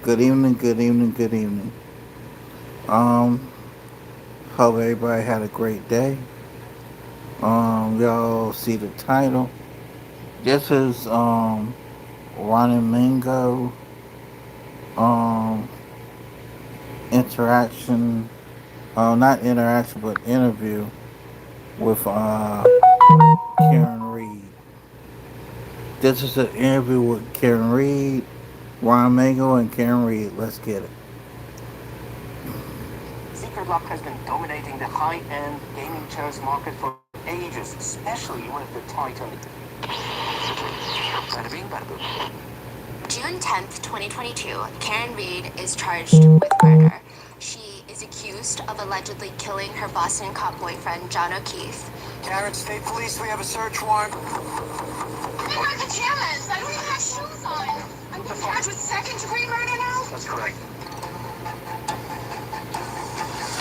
Good evening, good evening, good evening. Um, Hope everybody had a great day. Y'all see the title. This is Ronnie Mingo um interaction not interaction but interview with Karen Reed. This is an interview with Karen Reed, Ron Mango and Karen Reed. Let's get it. Secret Lock has been dominating the high-end gaming chairs market for ages, especially with the title. Bada bing, bada boom. June 10th, 2022, Karen Reed is charged with murder. She is accused of allegedly killing her Boston cop boyfriend, John O'Keefe. Karen, State Police, we have a search warrant. I'm in my pajamas. I don't even have shoes on. I'm being charged with second-degree murder now? That's correct.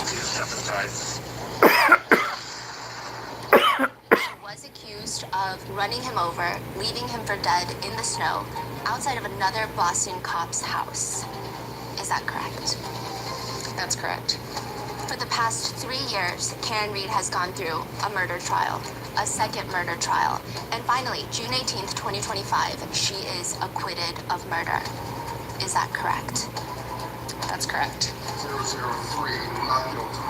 Please step inside. She was accused of running him over, leaving him for dead in the snow outside of another Boston cop's house. Is that correct? That's correct. For the past 3 years, Karen Reed has gone through a murder trial, a second murder trial, and finally, June 18th, 2025, she is acquitted of murder. Is that correct? That's correct. 003, not guilty.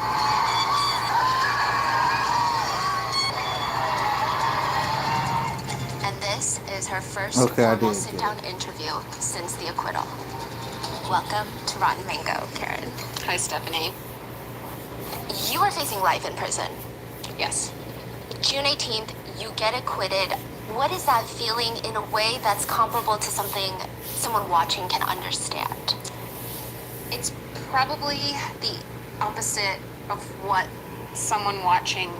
And this is her first Okay, I formal did get sit-down it. interview since the acquittal. Welcome to Rotten Mango, Karen. Hi, Stephanie. You are facing life in prison. Yes. June 18th, you get acquitted. What is that feeling in a way that's comparable to something someone watching can understand? It's probably the opposite of what someone watching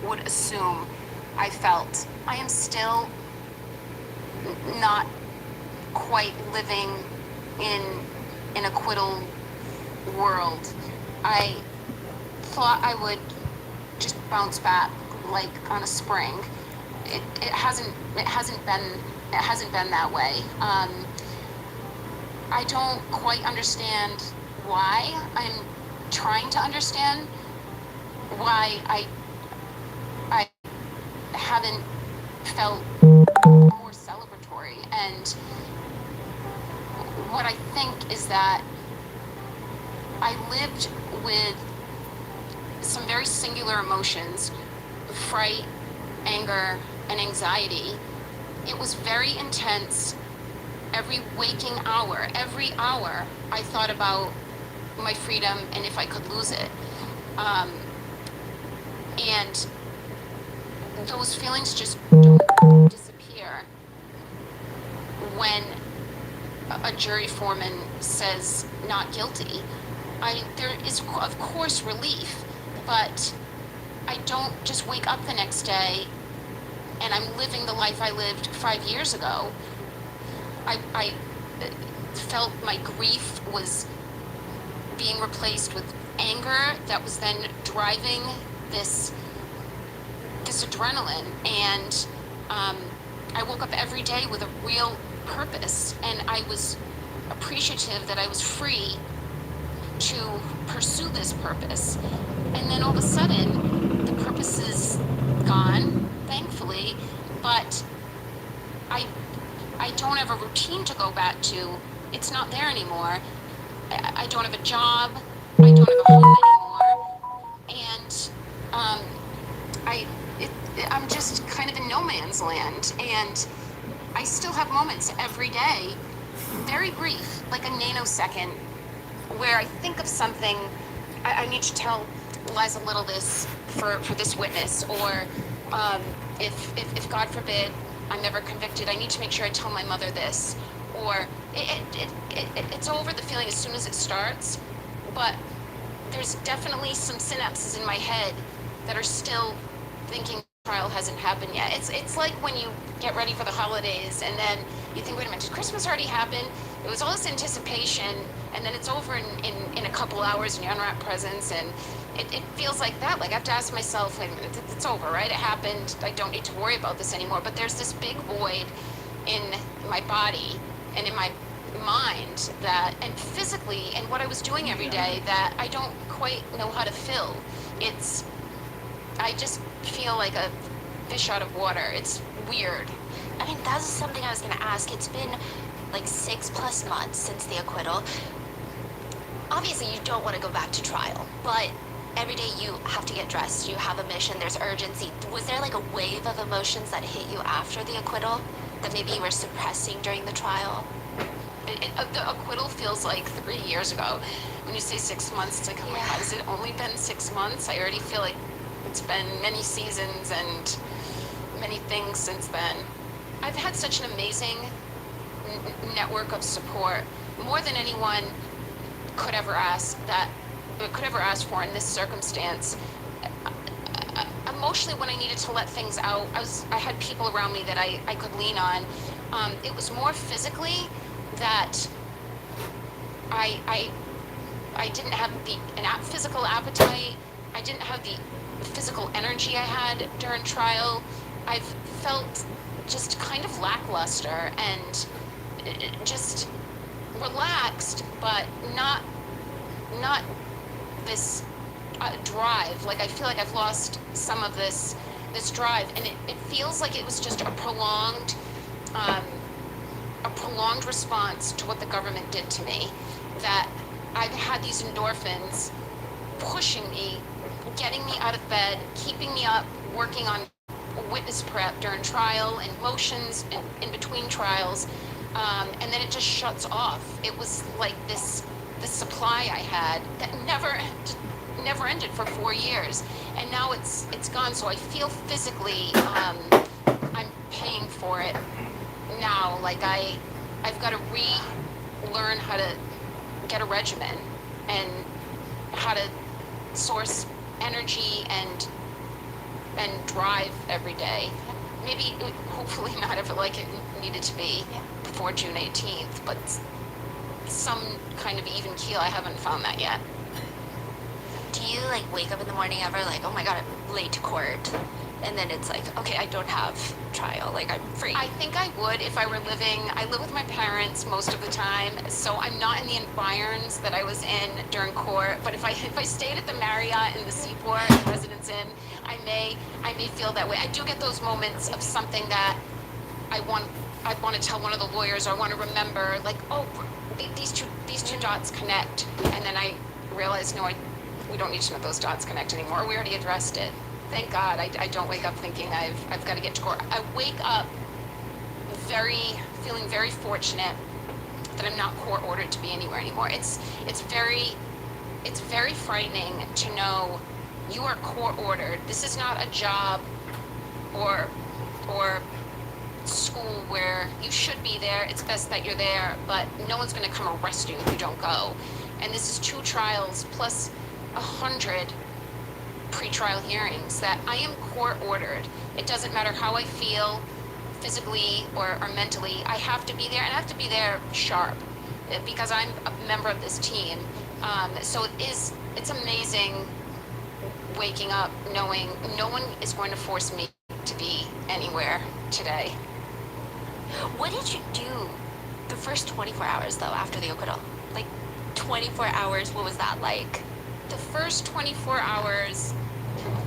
would assume I felt. I am still not quite living in an acquittal world. I thought I would just bounce back like on a spring. It hasn't been that way. I don't quite understand why. I'm trying to understand why I haven't felt more celebratory. And what I think is that I lived with some very singular emotions: fright, anger, and anxiety. It was very intense. Every waking hour, every hour, I thought about my freedom and if I could lose it. And those feelings just don't disappear when a jury foreman says not guilty. There is, of course, relief, but I don't just wake up the next day and I'm living the life I lived 5 years ago. I felt my grief was being replaced with anger that was then driving this adrenaline, and I woke up every day with a real purpose, and I was appreciative that I was free to pursue this purpose. And then all of a sudden, the purpose is gone, thankfully, but I don't have a routine to go back to. It's not there anymore. I don't have a job. I don't have a home anymore. And I'm just kind of in no man's land. And I still have moments every day, very brief, like a nanosecond, where I think of something. I need to tell Liza Little this for this witness, or if God forbid I'm never convicted, I need to make sure I tell my mother this. Or it's over, the feeling, as soon as it starts, but there's definitely some synapses in my head that are still thinking trial hasn't happened yet. It's like when you get ready for the holidays and then you think, wait a minute, did Christmas already happen? It was all this anticipation, and then it's over in a couple hours and you unwrap presents, and it feels like that. Like I have to ask myself, wait a minute, it's over, right? It happened. I don't need to worry about this anymore. But there's this big void in my body and in my mind that, and physically, and what I was doing every day that I don't quite know how to fill. I just feel like a fish out of water. It's weird. I mean, that was something I was gonna ask. It's been like 6+ months since the acquittal. Obviously, you don't want to go back to trial, but every day you have to get dressed. You have a mission. There's urgency. Was there like a wave of emotions that hit you after the acquittal that maybe you were suppressing during the trial? The acquittal feels like 3 years ago. When you say 6 months, it's like, oh my Yeah. God, has it only been 6 months? I already feel like it's been many seasons and many things since then. I've had such an amazing network of support, more than anyone could ever ask for in this circumstance. Emotionally, when I needed to let things out, I had people around me that I could lean on. It was more physically that I didn't have physical appetite. I didn't have the physical energy I had during trial. I've felt just kind of lackluster and just relaxed, but not this drive. Like, I feel like I've lost some of this drive, and it feels like it was just a prolonged response to what the government did to me. That I've had these endorphins pushing me, getting me out of bed, keeping me up, working on witness prep during trial and motions in between trials, and then it just shuts off. It was like this supply I had that never ended for 4 years, and now it's gone. So I feel physically I'm paying for it now. Like I've got to relearn how to get a regimen and how to source energy and drive every day. Maybe, hopefully not ever like it needed to be before June 18th, but some kind of even keel. I haven't found that yet. Do you like wake up in the morning ever like, oh my God, I'm late to court? And then it's like, okay, I don't have trial, like I'm free. I think I would if I live with my parents most of the time, so I'm not in the environs that I was in during court. But if I stayed at the Marriott in the Seaport, the Residence Inn, I may feel that way. I do get those moments of something that I want to tell one of the lawyers, or I want to remember, like, oh, these two dots connect, and then I realize, no, we don't need to know those dots connect anymore. We already addressed it. Thank God I don't wake up thinking I've got to get to court. I wake up feeling very fortunate that I'm not court ordered to be anywhere anymore. It's very frightening to know you are court ordered. This is not a job or school where you should be there. It's best that you're there, but no one's going to come arrest you if you don't go. And this is 2 trials plus 100 pre-trial hearings that I am court ordered. It doesn't matter how I feel physically or mentally. I have to be there, and I have to be there sharp because I'm a member of this team. So it's amazing waking up knowing no one is going to force me to be anywhere today. What did you do the first 24 hours though after the acquittal? Like 24 hours, what was that like? The first 24 hours.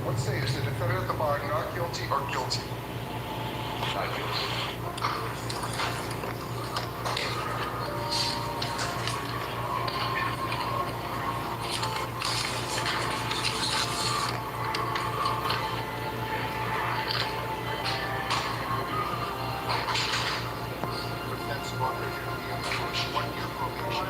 What say is the defendant at the bar not guilty or guilty? Not guilty. Defense lawyer to be on the 1-year probation.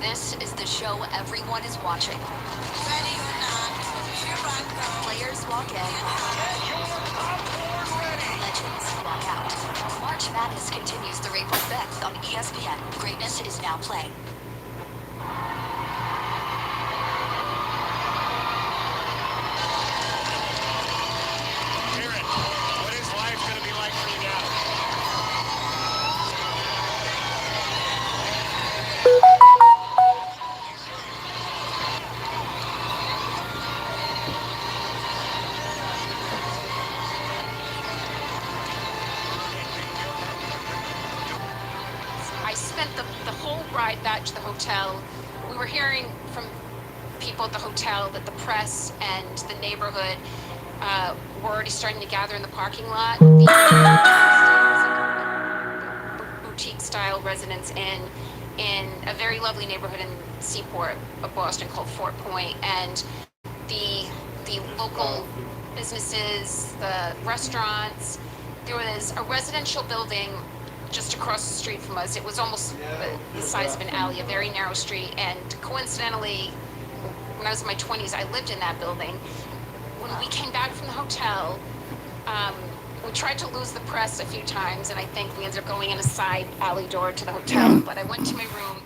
This is the show everyone is watching. Ready or not, here I go. Players walk in. Legends walk out. March Madness continues through April 5th on ESPN. Greatness is now playing. Karen, what is life going to be like for you now? event, the whole ride back to the hotel, we were hearing from people at the hotel that the press and the neighborhood were already starting to gather in the parking lot. Boutique-style residence in a very lovely neighborhood in Seaport of Boston called Fort Point, and the local businesses, the restaurants. There was a residential building just across the street from us. It was almost the size of an alley, a very narrow street, and coincidentally, when I was in my 20s, I lived in that building. When we came back from the hotel, we tried to lose the press a few times, and I think we ended up going in a side alley door to the hotel. But I went to my room.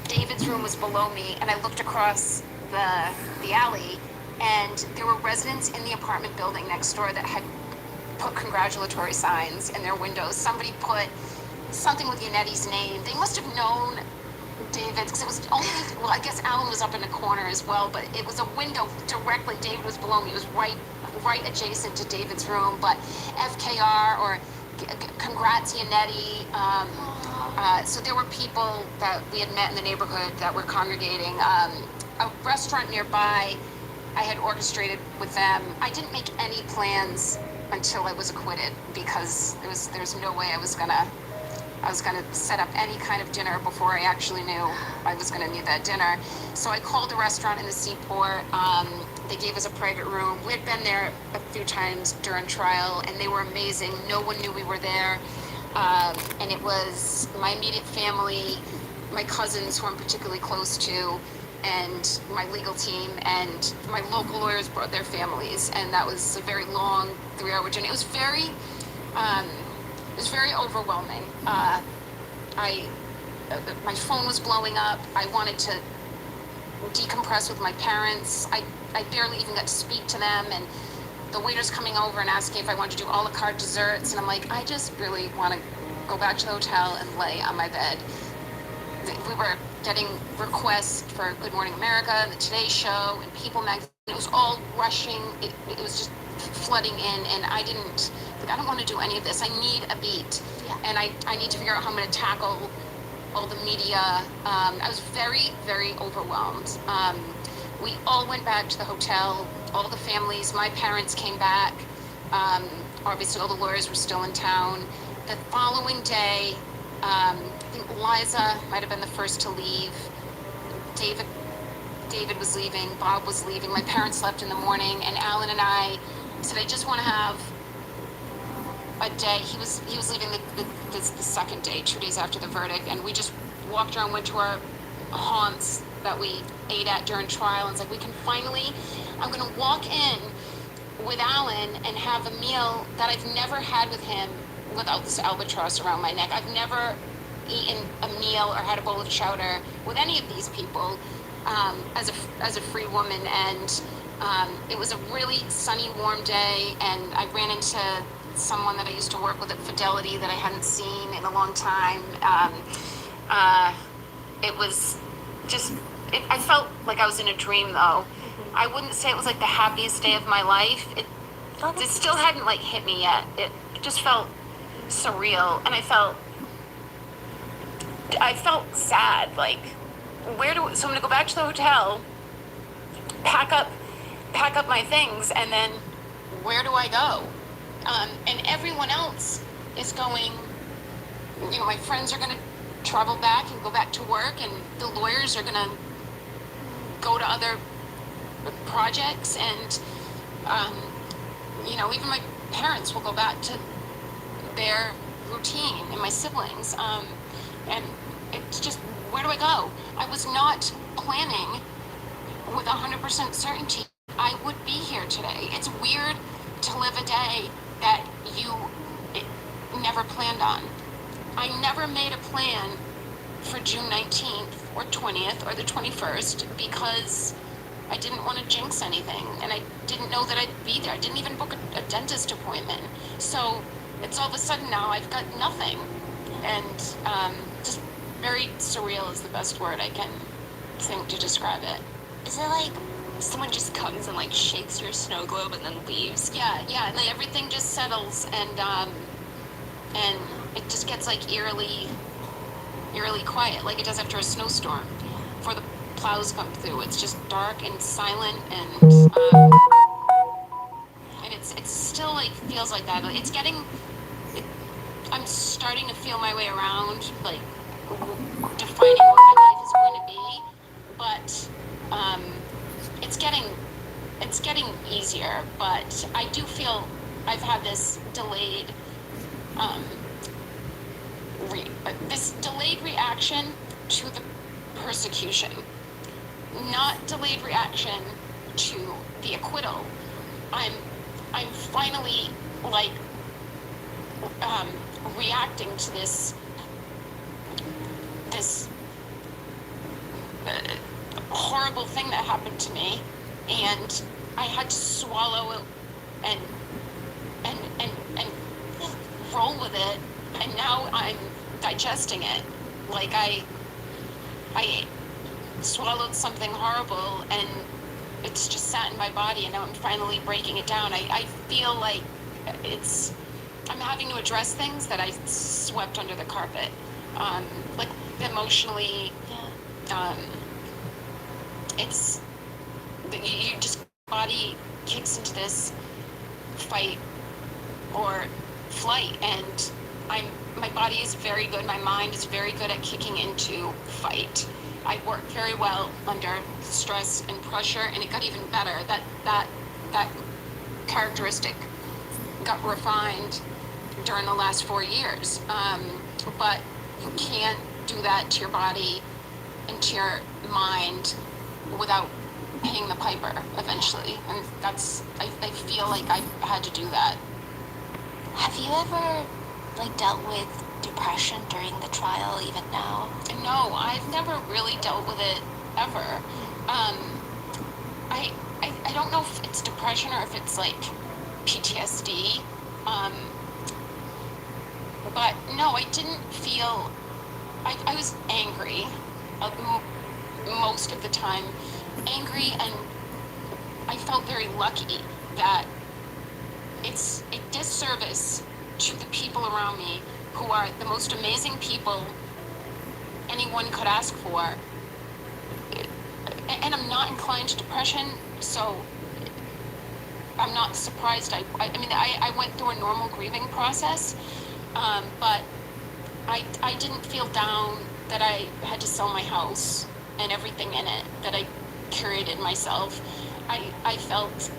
David's room was below me, and I looked across the alley, and there were residents in the apartment building next door that had put congratulatory signs in their windows. Somebody put something with Yannetti's name. They must have known David, because it was only, well, I guess Alan was up in the corner as well, but it was a window directly. David was below me. It was right adjacent to David's room. But FKR or congrats Yannetti. So there were people that we had met in the neighborhood that were congregating. A restaurant nearby, I had orchestrated with them. I didn't make any plans until I was acquitted, because there was no way I was gonna set up any kind of dinner before I actually knew I was gonna need that dinner. So I called a restaurant in the Seaport. They gave us a private room. We had been there a few times during trial, and they were amazing. No one knew we were there. And it was my immediate family, my cousins who I'm particularly close to, and my legal team, and my local lawyers brought their families. And that was a very long 3-hour journey. It was very overwhelming. My phone was blowing up. I wanted to decompress with my parents. I barely even got to speak to them, and the waiter's coming over and asking if I wanted to do a la carte desserts, and I'm like, I just really want to go back to the hotel and lay on my bed. We were getting requests for Good Morning America and the Today Show and People magazine. It was all rushing. It was just flooding in, and I don't want to do any of this. I need a beat. Yeah. And I need to figure out how I'm going to tackle all the media. I was very, very overwhelmed. We all went back to the hotel, all the families. My parents came back. Obviously, all the lawyers were still in town. The following day, I think Liza might have been the first to leave. David was leaving. Bob was leaving. My parents left in the morning, and Alan and I said, I just want to have a day. He was leaving the second day, 2 days after the verdict, and we just walked around, went to our haunts that we ate at during trial, and it's like, I'm going to walk in with Alan and have a meal that I've never had with him without this albatross around my neck. I've never eaten a meal or had a bowl of chowder with any of these people as a free woman, and it was a really sunny, warm day, and I ran into someone that I used to work with at Fidelity that I hadn't seen in a long time. It was just, I felt like I was in a dream, though. I wouldn't say it was like the happiest day of my life. It still hadn't like hit me yet. It just felt surreal, and I felt sad. Like, so I'm gonna go back to the hotel, pack up my things, and then where do I go? And everyone else is going, my friends are going to travel back and go back to work, and the lawyers are going to go to other projects, and, even my parents will go back to their routine, and my siblings. And it's just, where do I go? I was not planning with 100% certainty I would be here today. It's weird to live a day that you never planned on. I never made a plan for June 19th or 20th or the 21st because I didn't want to jinx anything, and I didn't know that I'd be there. I didn't even book a dentist appointment. So it's all of a sudden now I've got nothing. And just very surreal is the best word I can think to describe it. Is it like someone just comes and like shakes your snow globe and then leaves? Yeah, and then everything just settles, and it just gets like eerily eerily quiet, like it does after a snowstorm, before the plows come through. It's just dark and silent, and it's still like feels like that. Like, it's getting. It, I'm starting to feel my way around, like defining what my life is going to be, but it's getting easier. But I do feel I've had this delayed um, this delayed reaction to the persecution, not delayed reaction to the acquittal. I'm I'm finally like um, reacting to this horrible thing that happened to me, and I had to swallow it and and roll with it, and now I'm digesting it. Like I swallowed something horrible, and it's just sat in my body, and now I'm finally breaking it down. I feel like I'm having to address things that I swept under the carpet, like emotionally. Um, it's you just body kicks into this fight or flight, and my body is very good, my mind is very good at kicking into fight. I work very well under stress and pressure, and it got even better. That characteristic got refined during the last 4 years. But you can't do that to your body and to your mind without paying the piper eventually. And I feel like I've had to do that. Have you ever dealt with depression during the trial, even now? No, I've never really dealt with it ever. I don't know if it's depression or if it's like PTSD. But no, I didn't feel. I was angry most of the time, angry, and I felt very lucky that it's a disservice to the people around me who are the most amazing people anyone could ask for. And I'm not inclined to depression, so I'm not surprised. I went through a normal grieving process, but I didn't feel down that I had to sell my house and everything in it that I curated myself. I felt,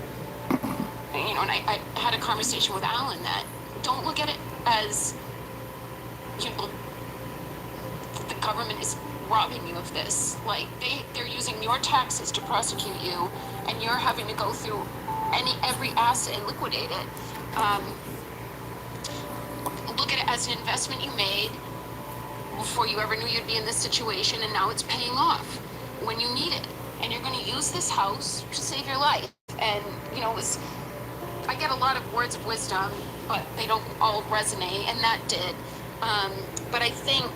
and I had a conversation with Alan that don't look at it as, the government is robbing you of this. Like they're using your taxes to prosecute you, and you're having to go through every asset and liquidate it. Look at it as an investment you made before you ever knew you'd be in this situation, and now it's paying off when you need it. And you're going to use this house to save your life. And I get a lot of words of wisdom, but they don't all resonate, and that did. But I think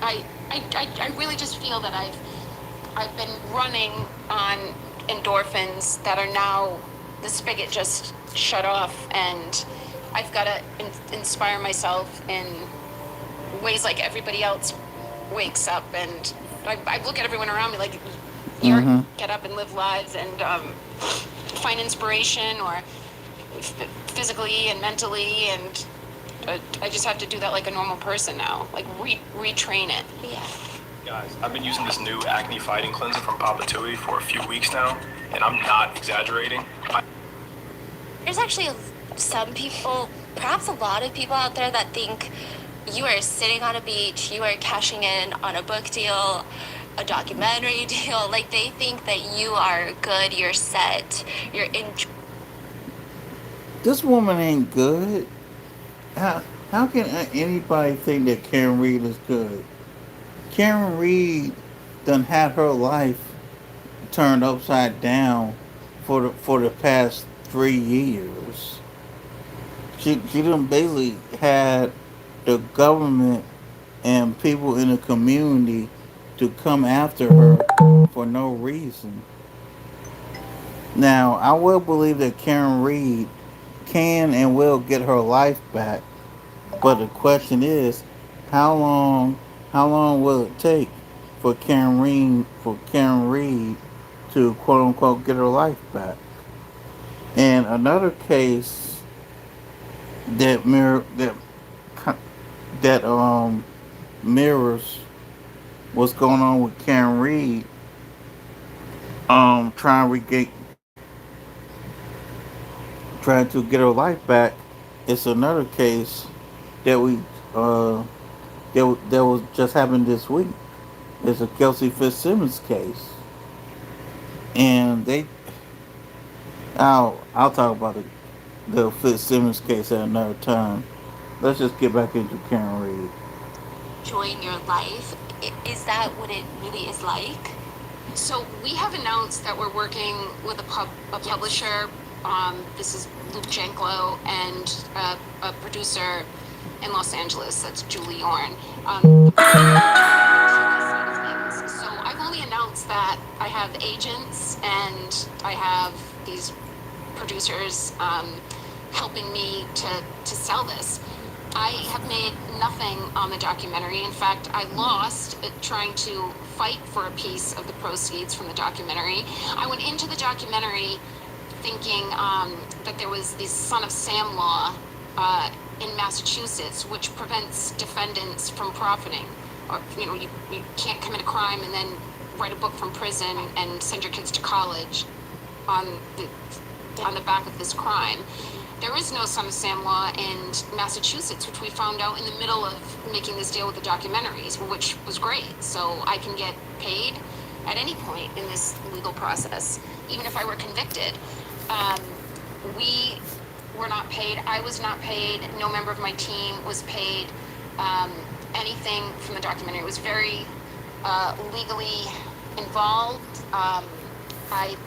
I really just feel that I've been running on endorphins that are now, the spigot just shut off, and I've got to inspire myself in ways like everybody else wakes up. And I look at everyone around me like, you get up and live lives and find inspiration, or physically and mentally, and I just have to do that like a normal person now, like retrain it. Yeah. Guys, I've been using this new acne fighting cleanser from Papa Tui for a few weeks now, and I'm not exaggerating. There's actually some people, perhaps a lot of people out there that think you are sitting on a beach, you are cashing in on a book deal, a documentary deal. Like, they think that you are good, you're set, you're in. This woman ain't good. How can anybody think that Karen Reed is good? Karen Reed done had her life turned upside down for the past 3 years. She done basically had the government and people in the community to come after her for no reason. Now, I will believe that Karen Reed can and will get her life back, but the question is, how long How long will it take for Karen Reed to quote unquote get her life back? And another case that mirror that mirrors what's going on with Karen Reed, trying to trying to get her life back. It's another case that we uh that was just happened this week. It's a Kelsey Fitzsimmons case, and I'll talk about the Fitzsimmons case at another time. Let's just get back into Karen Reed. Enjoying your life. Is that what it really is like? So we have announced that we're working with a publisher. This is Luke Janklow and a producer in Los Angeles. That's Julie Yorn. So I've only announced that I have agents and I have these producers helping me to sell this. I have made nothing on the documentary. In fact, I lost trying to fight for a piece of the proceeds from the documentary. I went into the documentary thinking that there was this Son of Sam law in Massachusetts, which prevents defendants from profiting. Or, you can't commit a crime and then write a book from prison and send your kids to college on the back of this crime. There is no Son of Sam law in Massachusetts, which we found out in the middle of making this deal with the documentaries, which was great. So I can get paid at any point in this legal process, even if I were convicted. We were not paid. I was not paid. No member of my team was paid anything from the documentary. It was very legally involved. I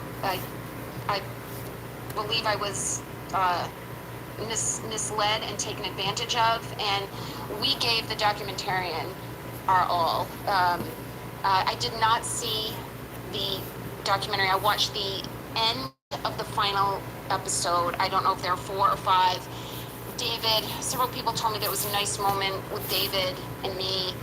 believe I was misled and taken advantage of, and we gave the documentarian our all. I did not see the documentary. I watched the end of the final episode. I don't know if there are 4 or 5. David, several people told me there was a nice moment with David and me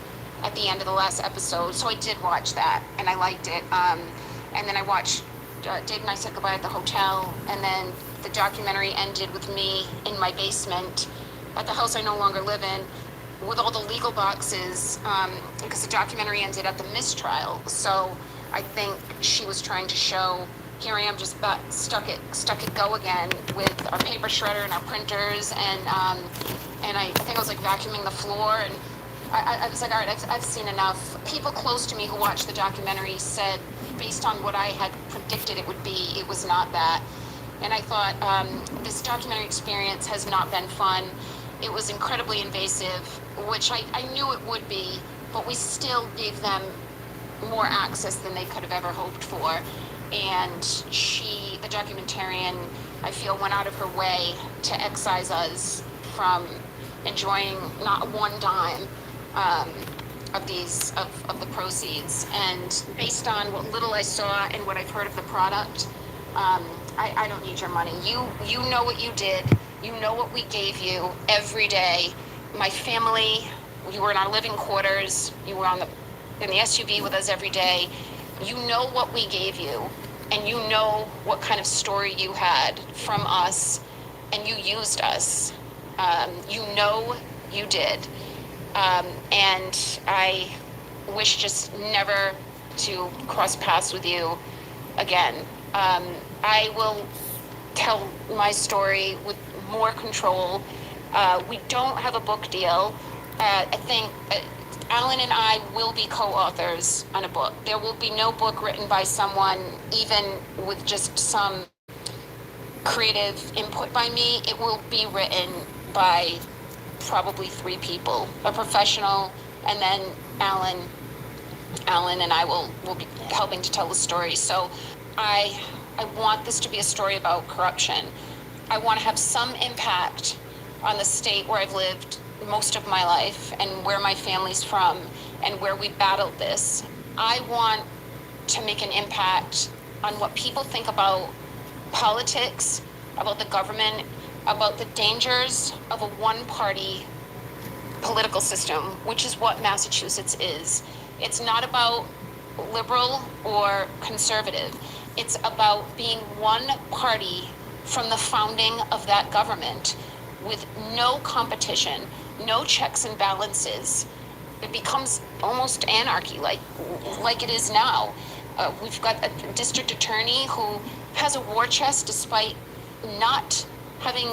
at the end of the last episode, so I did watch that, and I liked it. And then I watched Dave and I said goodbye at the hotel, and then the documentary ended with me in my basement at the house I no longer live in with all the legal boxes, because the documentary ended at the mistrial. So I think she was trying to show, here I am just stuck at go again with our paper shredder and our printers, and I think I was like vacuuming the floor, and I was like, all right, I've seen enough. People close to me who watched the documentary said, based on what I had predicted it would be, it was not that. And I thought, this documentary experience has not been fun. It was incredibly invasive, which I knew it would be, but we still gave them more access than they could have ever hoped for. And the documentarian, I feel, went out of her way to excise us from enjoying not one dime of the proceeds. And based on what little I saw and what I've heard of the product, I don't need your money. You know what you did. You know what we gave you every day. My family, you were in our living quarters. You were in the SUV with us every day. You know what we gave you, and you know what kind of story you had from us, and you used us. You know you did. And I wish just never to cross paths with you again. I will tell my story with more control. We don't have a book deal. I think Alan and I will be co-authors on a book. There will be no book written by someone, even with just some creative input by me. It will be written by probably 3 people, a professional, and then Alan and I will be helping to tell the story. So I want this to be a story about corruption. I want to have some impact on the state where I've lived most of my life and where my family's from and where we battled this. I want to make an impact on what people think about politics, about the government, about the dangers of a one-party political system, which is what Massachusetts is. It's not about liberal or conservative. It's about being one party from the founding of that government with no competition, no checks and balances. It becomes almost anarchy, like it is now. We've got a district attorney who has a war chest despite not having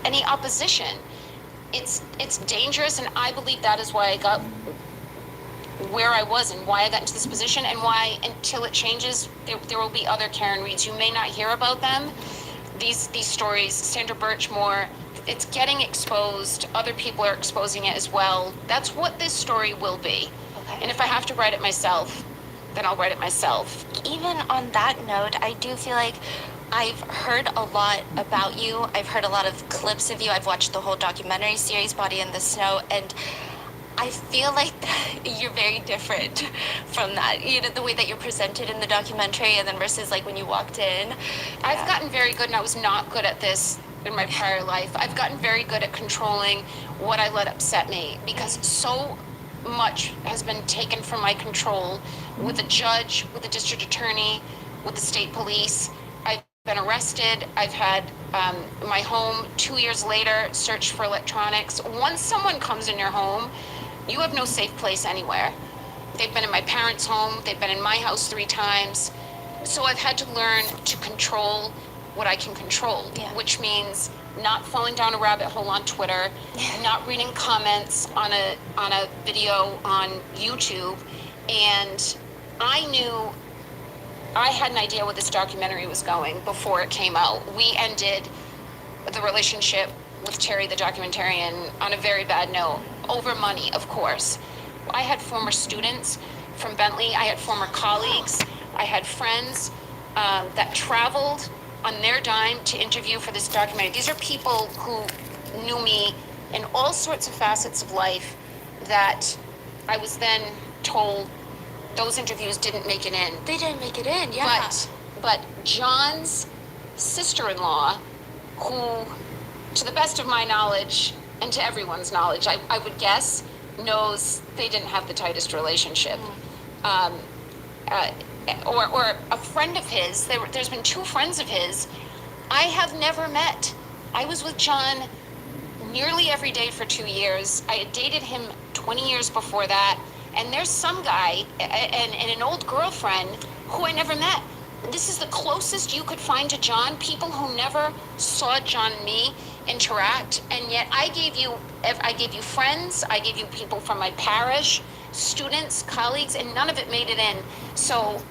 any opposition. It's dangerous, and I believe that is why I got where I was and why I got into this position, and why until it changes, there will be other Karen Reeds. You may not hear about them. These stories, Sandra Birchmore, it's getting exposed. Other people are exposing it as well. That's what this story will be. Okay. And if I have to write it myself, then I'll write it myself. Even on that note, I do feel like I've heard a lot about you. I've heard a lot of clips of you. I've watched the whole documentary series, Body in the Snow, and I feel like you're very different from that. You know, the way that you're presented in the documentary and then versus like when you walked in. I've gotten very good, and I was not good at this in my prior life. I've gotten very good at controlling what I let upset me, because so much has been taken from my control with the judge, with the district attorney, with the state police. I've been arrested. I've had my home 2 years later searched for electronics. Once someone comes in your home, you have no safe place anywhere. They've been in my parents' home. They've been in my house 3 times. So I've had to learn to control what I can control, which means not falling down a rabbit hole on Twitter, not reading comments on a video on YouTube. And I knew I had an idea where this documentary was going before it came out. We ended the relationship with Terry the documentarian on a very bad note, over money, of course. I had former students from Bentley. I had former colleagues. I had friends that traveled on their dime to interview for this documentary. These are people who knew me in all sorts of facets of life that I was then told those interviews didn't make it in. They didn't make it in, yeah. But John's sister-in-law, who, to the best of my knowledge, and to everyone's knowledge, I would guess, knows they didn't have the tightest relationship. Or a friend of his, there's been 2 friends of his I have never met. I was with John nearly every day for 2 years. I had dated him 20 years before that. And there's some guy and an old girlfriend who I never met. This is the closest you could find to John, people who never saw John and me interact. And yet I gave you friends, I gave you people from my parish, students, colleagues, and none of it made it in. So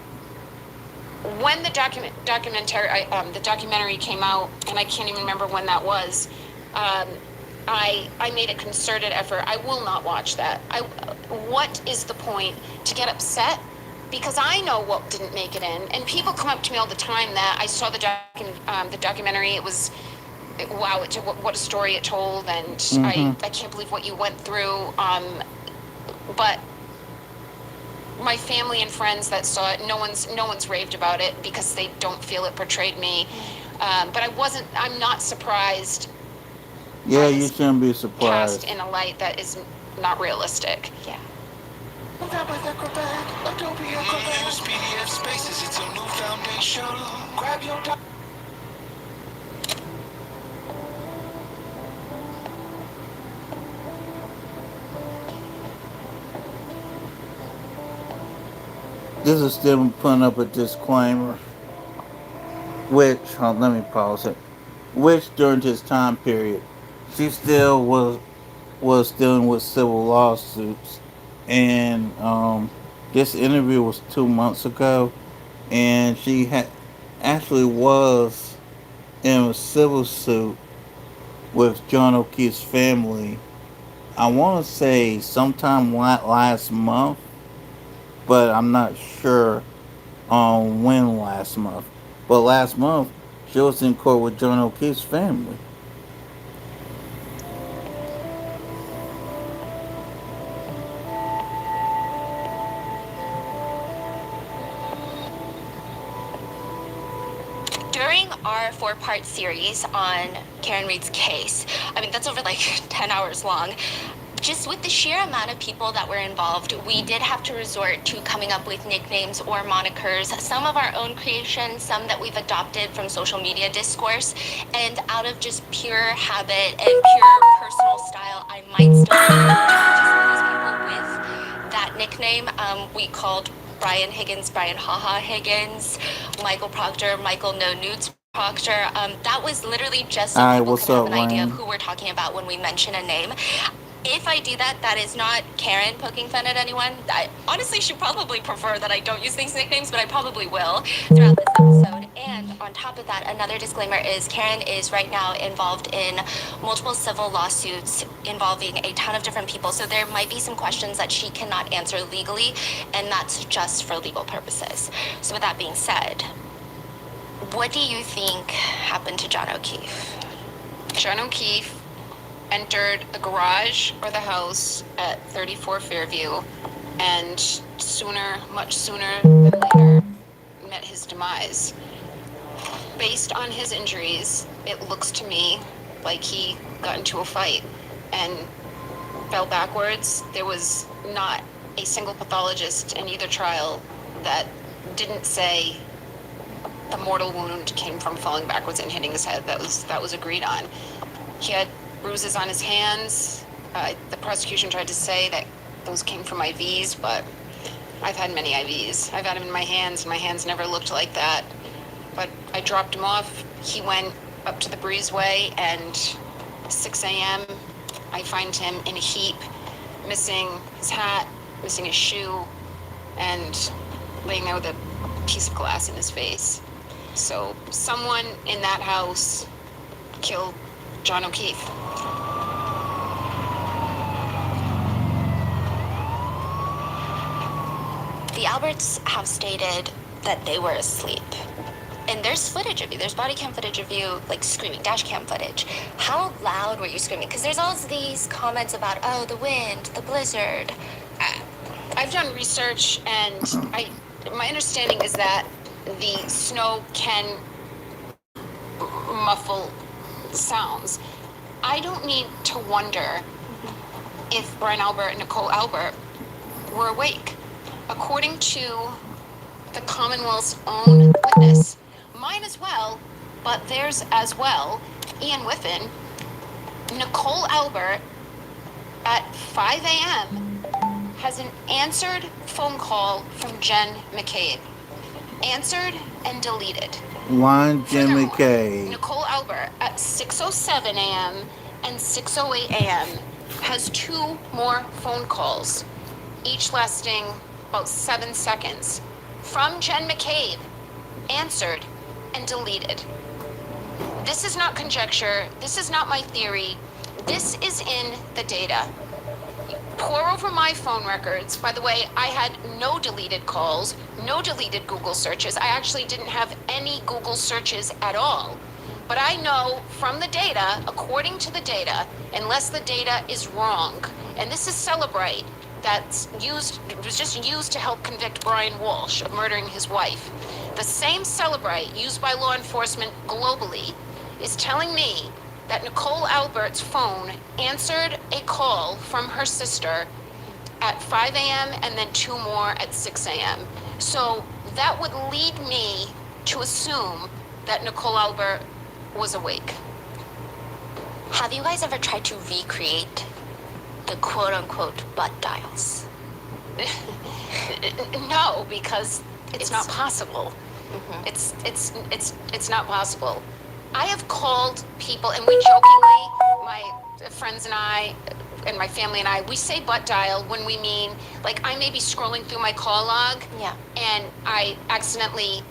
when the documentary came out, and I can't even remember when that was, I made a concerted effort. I will not watch that. What is the point to get upset? Because I know what didn't make it in, and people come up to me all the time that I saw the documentary. It was, wow! What a story it told, and I can't believe what you went through. But my family and friends that saw it, no one's raved about it because they don't feel it portrayed me. But I'm not surprised. Yeah, you shouldn't be surprised. Cast in a light that is not realistic. Yeah. Use PDF spaces, it's a new foundation. Grab your This is still putting up a disclaimer, which, let me pause it, which during this time period, she still was dealing with civil lawsuits. And this interview was 2 months ago, and she actually was in a civil suit with John O'Keefe's family. I want to say sometime last month, but I'm not sure when last month. But last month, she was in court with John O'Keefe's family. During our 4-part series on Karen Reed's case, I mean, that's over like 10 hours long. just with the sheer amount of people that were involved, we did have to resort to coming up with nicknames or monikers, some of our own creations, some that we've adopted from social media discourse, and out of just pure habit and pure personal style, I might still just these people with that nickname. We called Brian Higgins, Brian Haha Higgins, Michael Proctor, Michael No Nudes Proctor. That was literally just so Hi, people what's could have up, an idea of Wayne? who we're talking about when we mention a name. If I do that, that is not Karen poking fun at anyone. I honestly should probably prefer that I don't use these nicknames, but I probably will throughout this episode. And on top of that, another disclaimer is Karen is right now involved in multiple civil lawsuits involving a ton of different people. So there might be some questions that she cannot answer legally, and that's just for legal purposes. So with that being said, what do you think happened to John O'Keefe? John O'Keefe entered the garage or the house at 34 Fairview and much sooner than later, met his demise. Based on his injuries, it looks to me like he got into a fight and fell backwards. There was not a single pathologist in either trial that didn't say the mortal wound came from falling backwards and hitting his head. That was agreed on. He had bruises on his hands. The prosecution tried to say that those came from IVs, but I've had many IVs. I've had them in my hands, and my hands never looked like that. But I dropped him off. He went up to the breezeway, and 6 a.m., I find him in a heap, missing his hat, missing his shoe, and laying there with a piece of glass in his face. So someone in that house killed John O'Keefe. The Alberts have stated that they were asleep. And there's footage of you. There's body cam footage of you, like, screaming, dash cam footage. How loud were you screaming? Because there's all these comments about, oh, the wind, the blizzard. I've done research, and my understanding is that the snow can muffle sounds. I don't need to wonder if Brian Albert and Nicole Albert were awake. According to the Commonwealth's own witness, mine as well, but theirs as well, Ian Whiffen, Nicole Albert at 5 a.m. has an answered phone call from Jen McCabe. Answered and deleted. One Jimmy Furthermore, K. Nicole Albert at 6:07 a.m. and 6:08 a.m. has 2 more phone calls, each lasting about 7 seconds, from Jen McCabe, answered and deleted. This is not conjecture. This is not my theory. This is in the data. Pour over my phone records. By the way, I had no deleted calls, no deleted Google searches. I actually didn't have any Google searches at all. But I know from the data, according to the data, unless the data is wrong, and this is Celebrite, that's used, it was just used to help convict Brian Walsh of murdering his wife. The same Celebrite used by law enforcement globally is telling me that Nicole Albert's phone answered a call from her sister at 5 a.m. and then 2 more at 6 a.m. So that would lead me to assume that Nicole Albert was awake. Have you guys ever tried to recreate the quote-unquote butt dials? No, because it's not possible. It's not possible. I have called people, and we jokingly, my friends and I, and my family and I, we say butt dial when we mean, like, I may be scrolling through my call log, and I accidentally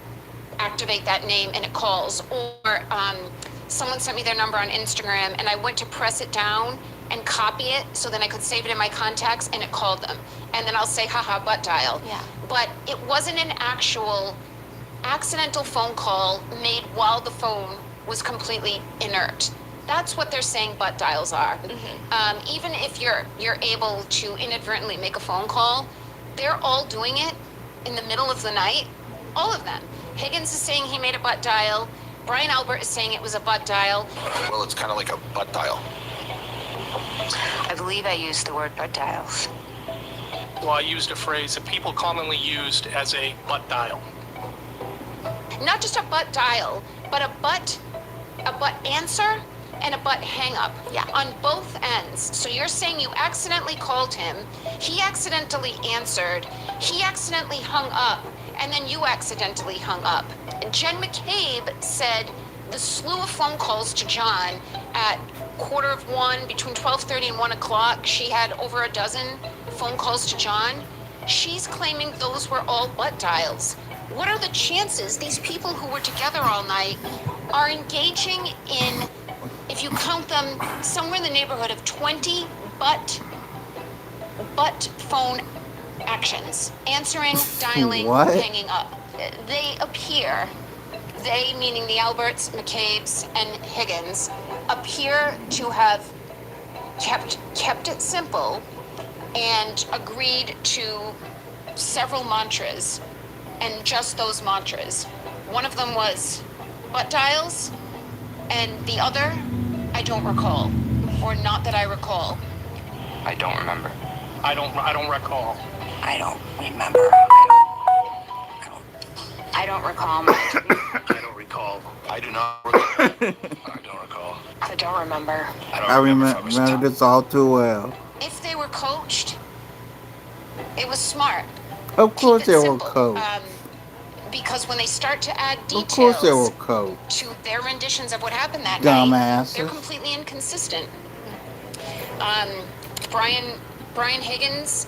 activate that name and it calls, or someone sent me their number on Instagram, and I went to press it down and copy it so then I could save it in my contacts, and it called them. And then I'll say, haha, butt dial. But it wasn't an actual accidental phone call made while the phone was completely inert. That's what they're saying butt dials are. Even if you're able to inadvertently make a phone call, they're all doing it in the middle of the night. All of them. Higgins is saying he made a butt dial. Brian Albert is saying it was a butt dial. Well, it's kind of like a butt dial. I believe I used the word butt dials. Well, I used a phrase that people commonly used as a butt dial. Not just a butt dial, but a butt answer and a butt hang up. Yeah. On both ends. So you're saying you accidentally called him, he accidentally answered, he accidentally hung up, and then you accidentally hung up. Jen McCabe said the slew of phone calls to John at 1:15, between 12:30 and 1 o'clock, she had over a dozen phone calls to John. She's claiming those were all butt dials. What are the chances these people who were together all night are engaging in, if you count them, somewhere in the neighborhood of 20 butt phone actions? Answering, dialing, What? hanging up. They meaning the Alberts, McCabe's, and Higgins, appear to have kept it simple and agreed to several mantras, and just those mantras. One of them was butt dials, and the other, I don't recall, or not that I recall. I don't remember. I don't recall. I don't remember. I don't recall. I don't recall. I do not recall. I don't recall. I don't remember. I remember this all too well. If they were coached, it was smart. Of course Keep it they were simple. coached. Because when they start to add Of course they were details coached. to their renditions of what happened that night, they're Dumbasses. completely inconsistent. Brian Higgins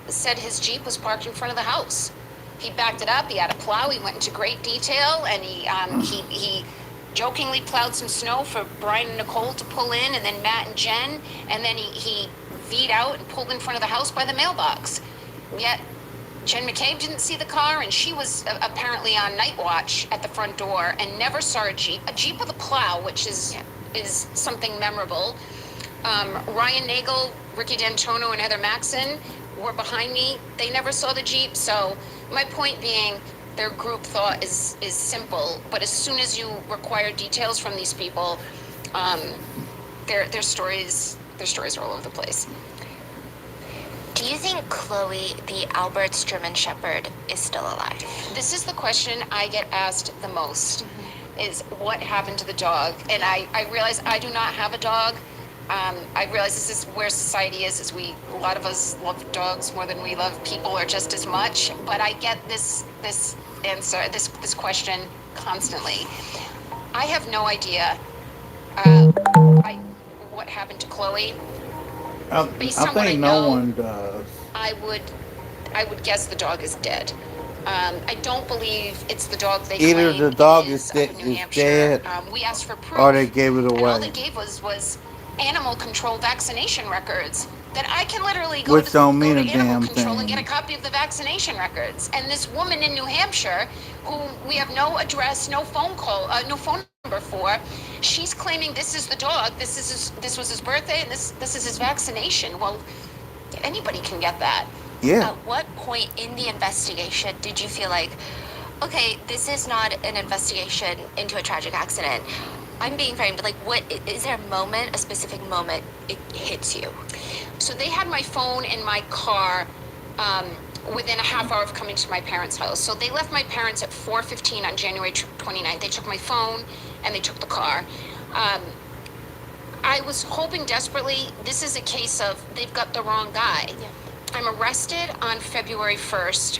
said his Jeep was parked in front of the house. He backed it up. He had a plow. He went into great detail, and he jokingly plowed some snow for Brian and Nicole to pull in, and then Matt and Jen, and then he V'd out and pulled in front of the house by the mailbox. Yet Jen McCabe didn't see the car, and she was apparently on night watch at the front door and never saw a Jeep with a plow, which is something memorable. Ryan Nagel, Ricky D'Antonio, and Heather Maxon were behind me. They never saw the Jeep. So my point being, their group thought is simple, but as soon as you require details from these people, their stories are all over the place. Do you think Chloe, the Albert's German Shepherd, is still alive? This is the question I get asked the most, is what happened to the dog? And I realize I do not have a dog. I realize this is where society is a lot of us love dogs more than we love people, or just as much. But I get this answer, this question constantly. I have no idea what happened to Chloe. I Based on what I think know, no one does. I would guess the dog is dead. I don't believe it's the dog they Either claim the dog is is up in New Hampshire. dead, We asked for proof, or they gave it and all away. they gave was animal control vaccination records that I can literally go Which to don't mean a animal damn control and thing. get a copy of the vaccination records. And this woman in New Hampshire, who we have no address, no phone call, no phone number for, she's claiming this is the dog. This was his birthday, and this is his vaccination. Well, anybody can get that. Yeah. At what point in the investigation did you feel like, okay, this is not an investigation into a tragic accident? I'm being framed, but like, what is there a specific moment it hits you? So they had my phone in my car within a half hour of coming to my parents' house. So they left my parents at 4:15 on January 29th. They took my phone and they took the car. I was hoping desperately, this is a case of they've got the wrong guy. Yeah. I'm arrested on February 1st.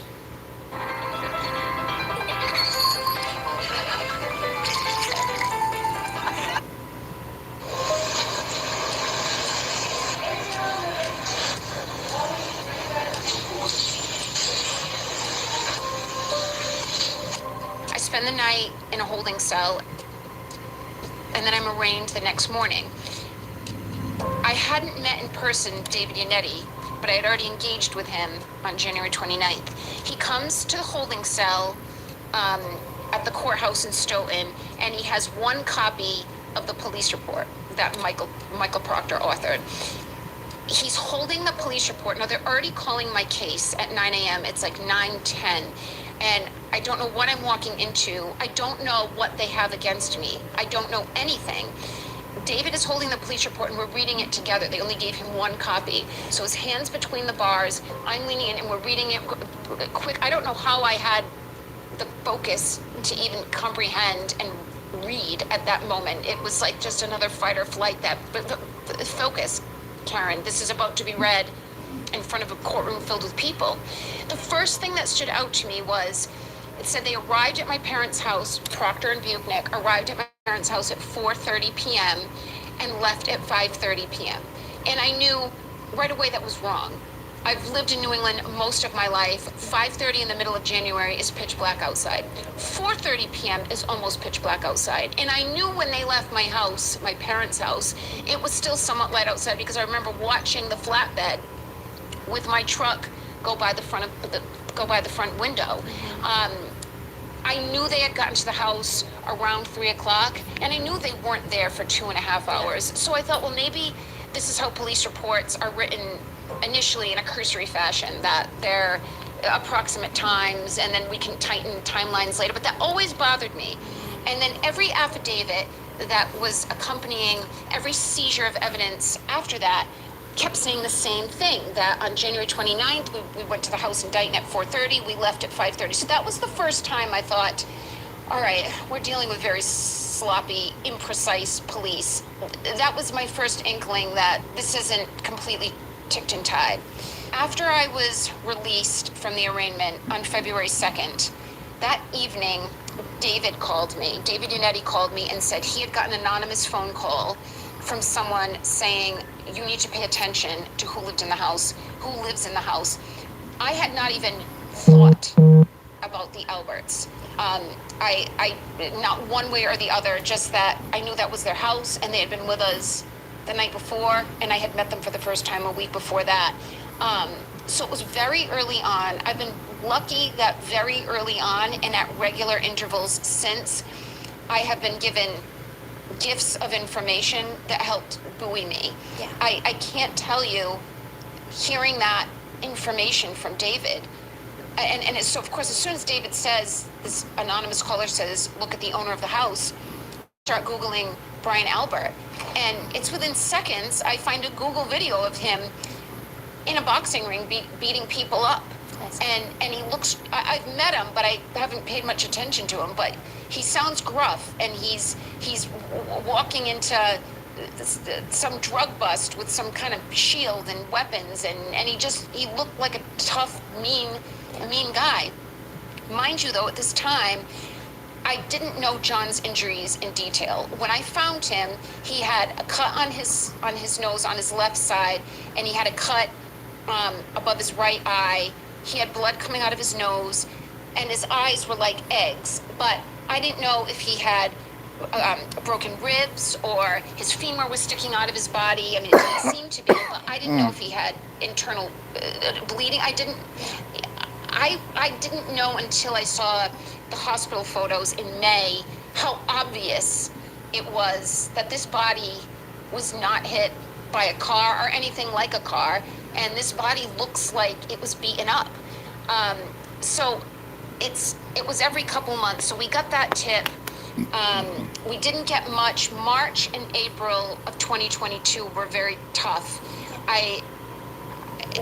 I spend the night in a holding cell, and then I'm arraigned the next morning. I hadn't met in person David Yannetti, but I had already engaged with him on January 29th. He comes to the holding cell at the courthouse in Stoughton, and he has one copy of the police report that Michael Proctor authored. He's holding the police report. Now, they're already calling my case at 9 a.m. It's like 9:10. And I don't know what I'm walking into. I don't know what they have against me. I don't know anything. David is holding the police report and we're reading it together. They only gave him one copy. So his hands between the bars, I'm leaning in and we're reading it quick. I don't know how I had the focus to even comprehend and read at that moment. It was like just another fight or flight focus, Karen, this is about to be read in front of a courtroom filled with people. The first thing that stood out to me was, it said they arrived at my parents' house, Proctor and Buchnick arrived at my parents' house at 4:30 p.m. and left at 5:30 p.m. And I knew right away that was wrong. I've lived in New England most of my life. 5:30 in the middle of January is pitch black outside. 4:30 p.m. is almost pitch black outside. And I knew when they left my house, my parents' house, it was still somewhat light outside because I remember watching the flatbed with my truck go by the front window. I knew they had gotten to the house around 3 o'clock, and I knew they weren't there for 2.5 hours. So I thought, well, maybe this is how police reports are written initially in a cursory fashion, that they're approximate times, and then we can tighten timelines later. But that always bothered me. And then every affidavit that was accompanying every seizure of evidence after that kept saying the same thing, that on January 29th, we went to the house in Dighton at 4:30, we left at 5:30. So that was the first time I thought, all right, we're dealing with very sloppy, imprecise police. That was my first inkling that this isn't completely ticked and tied. After I was released from the arraignment on February 2nd, that evening, David called me. David Unetti called me and said he had gotten an anonymous phone call from someone saying, you need to pay attention to who lives in the house. I had not even thought about the Alberts. I not one way or the other, just that I knew that was their house and they had been with us the night before, and I had met them for the first time a week before that. So it was very early on. I've been lucky that very early on and at regular intervals since, I have been given gifts of information that helped buoy me. Yeah. I can't tell you, hearing that information from David, so of course, as soon as David says, this anonymous caller says, look at the owner of the house, start Googling Brian Albert. And it's within seconds, I find a Google video of him in a boxing ring beating people up. And he looks, I've met him, but I haven't paid much attention to him, but he sounds gruff, and he's walking into some drug bust with some kind of shield and weapons, and he looked like a tough, mean guy. Mind you, though, at this time, I didn't know John's injuries in detail. When I found him, he had a cut on his nose on his left side, and he had a cut above his right eye. He had blood coming out of his nose, and his eyes were like eggs. But I didn't know if he had broken ribs or his femur was sticking out of his body. I mean, it didn't seem to be, but I didn't know if he had internal bleeding. I didn't know until I saw the hospital photos in May how obvious it was that this body was not hit by a car or anything like a car, and this body looks like it was beaten up. So it was every couple months. So we got that tip. We didn't get much. March and April of 2022 were very tough.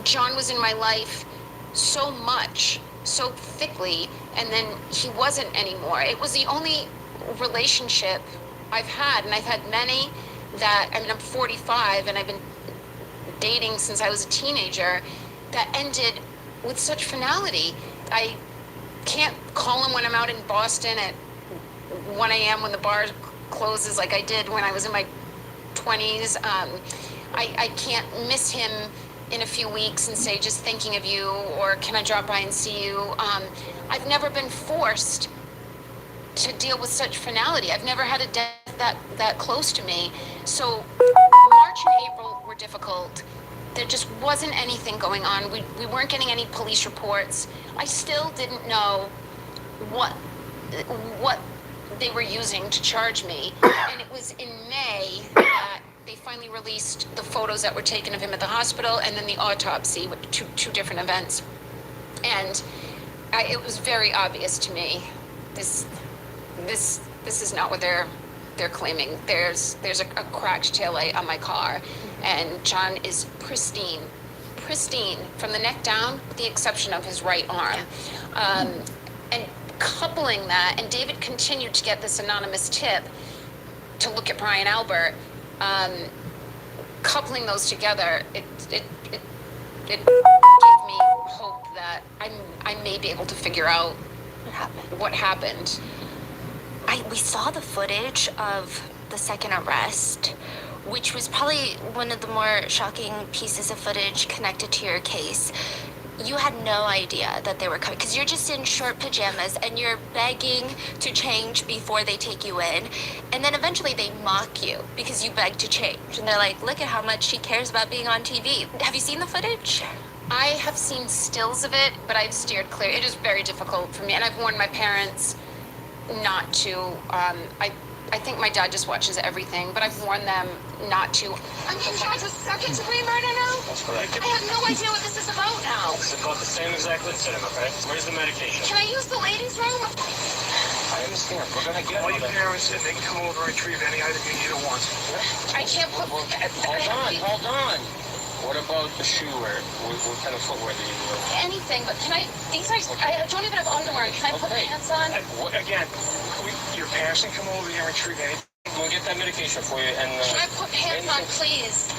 John was in my life so much, so thickly, and then he wasn't anymore. It was the only relationship I've had, and I've had many that, I mean, I'm 45 and I've been dating since I was a teenager, that ended with such finality. I can't call him when I'm out in Boston at 1 a.m. when the bar closes like I did when I was in my 20s. I can't miss him in a few weeks and say, just thinking of you, or can I drop by and see you? I've never been forced to deal with such finality. I've never had a death that close to me. So March and April were difficult. There just wasn't anything going on. We weren't getting any police reports. I still didn't know what they were using to charge me. And it was in May that they finally released the photos that were taken of him at the hospital, and then the autopsy with two different events. And it was very obvious to me, this is not what they're they're claiming. There's a cracked taillight on my car, and John is pristine from the neck down, with the exception of his right arm. And coupling that, and David continued to get this anonymous tip to look at Brian Albert. Coupling those together, it gave me hope that I may be able to figure out what happened. We saw the footage of the second arrest, which was probably one of the more shocking pieces of footage connected to your case. You had no idea that they were coming because you're just in short pajamas and you're begging to change before they take you in. And then eventually they mock you because you beg to change. And they're like, look at how much she cares about being on TV. Have you seen the footage? I have seen stills of it, but I've steered clear. It is very difficult for me, and I've warned my parents not to. I think my dad just watches everything, but I've warned them not to. I'm being charged with second degree murder now? That's correct. I have no idea what this is about now. It's about the same exact incident, okay? Where's the medication? Can I use the ladies' room? I understand. We're gonna get all your parents and they can come over and retrieve any item you need at once. I can't put. Hold on. What about the shoe wear? What kind of footwear do you wear? Anything, but can I? These are. I don't even have underwear. Can I put pants on? Again, your parents can come over here and retrieve anything. We'll get that medication for you and. Can I put pants on, please?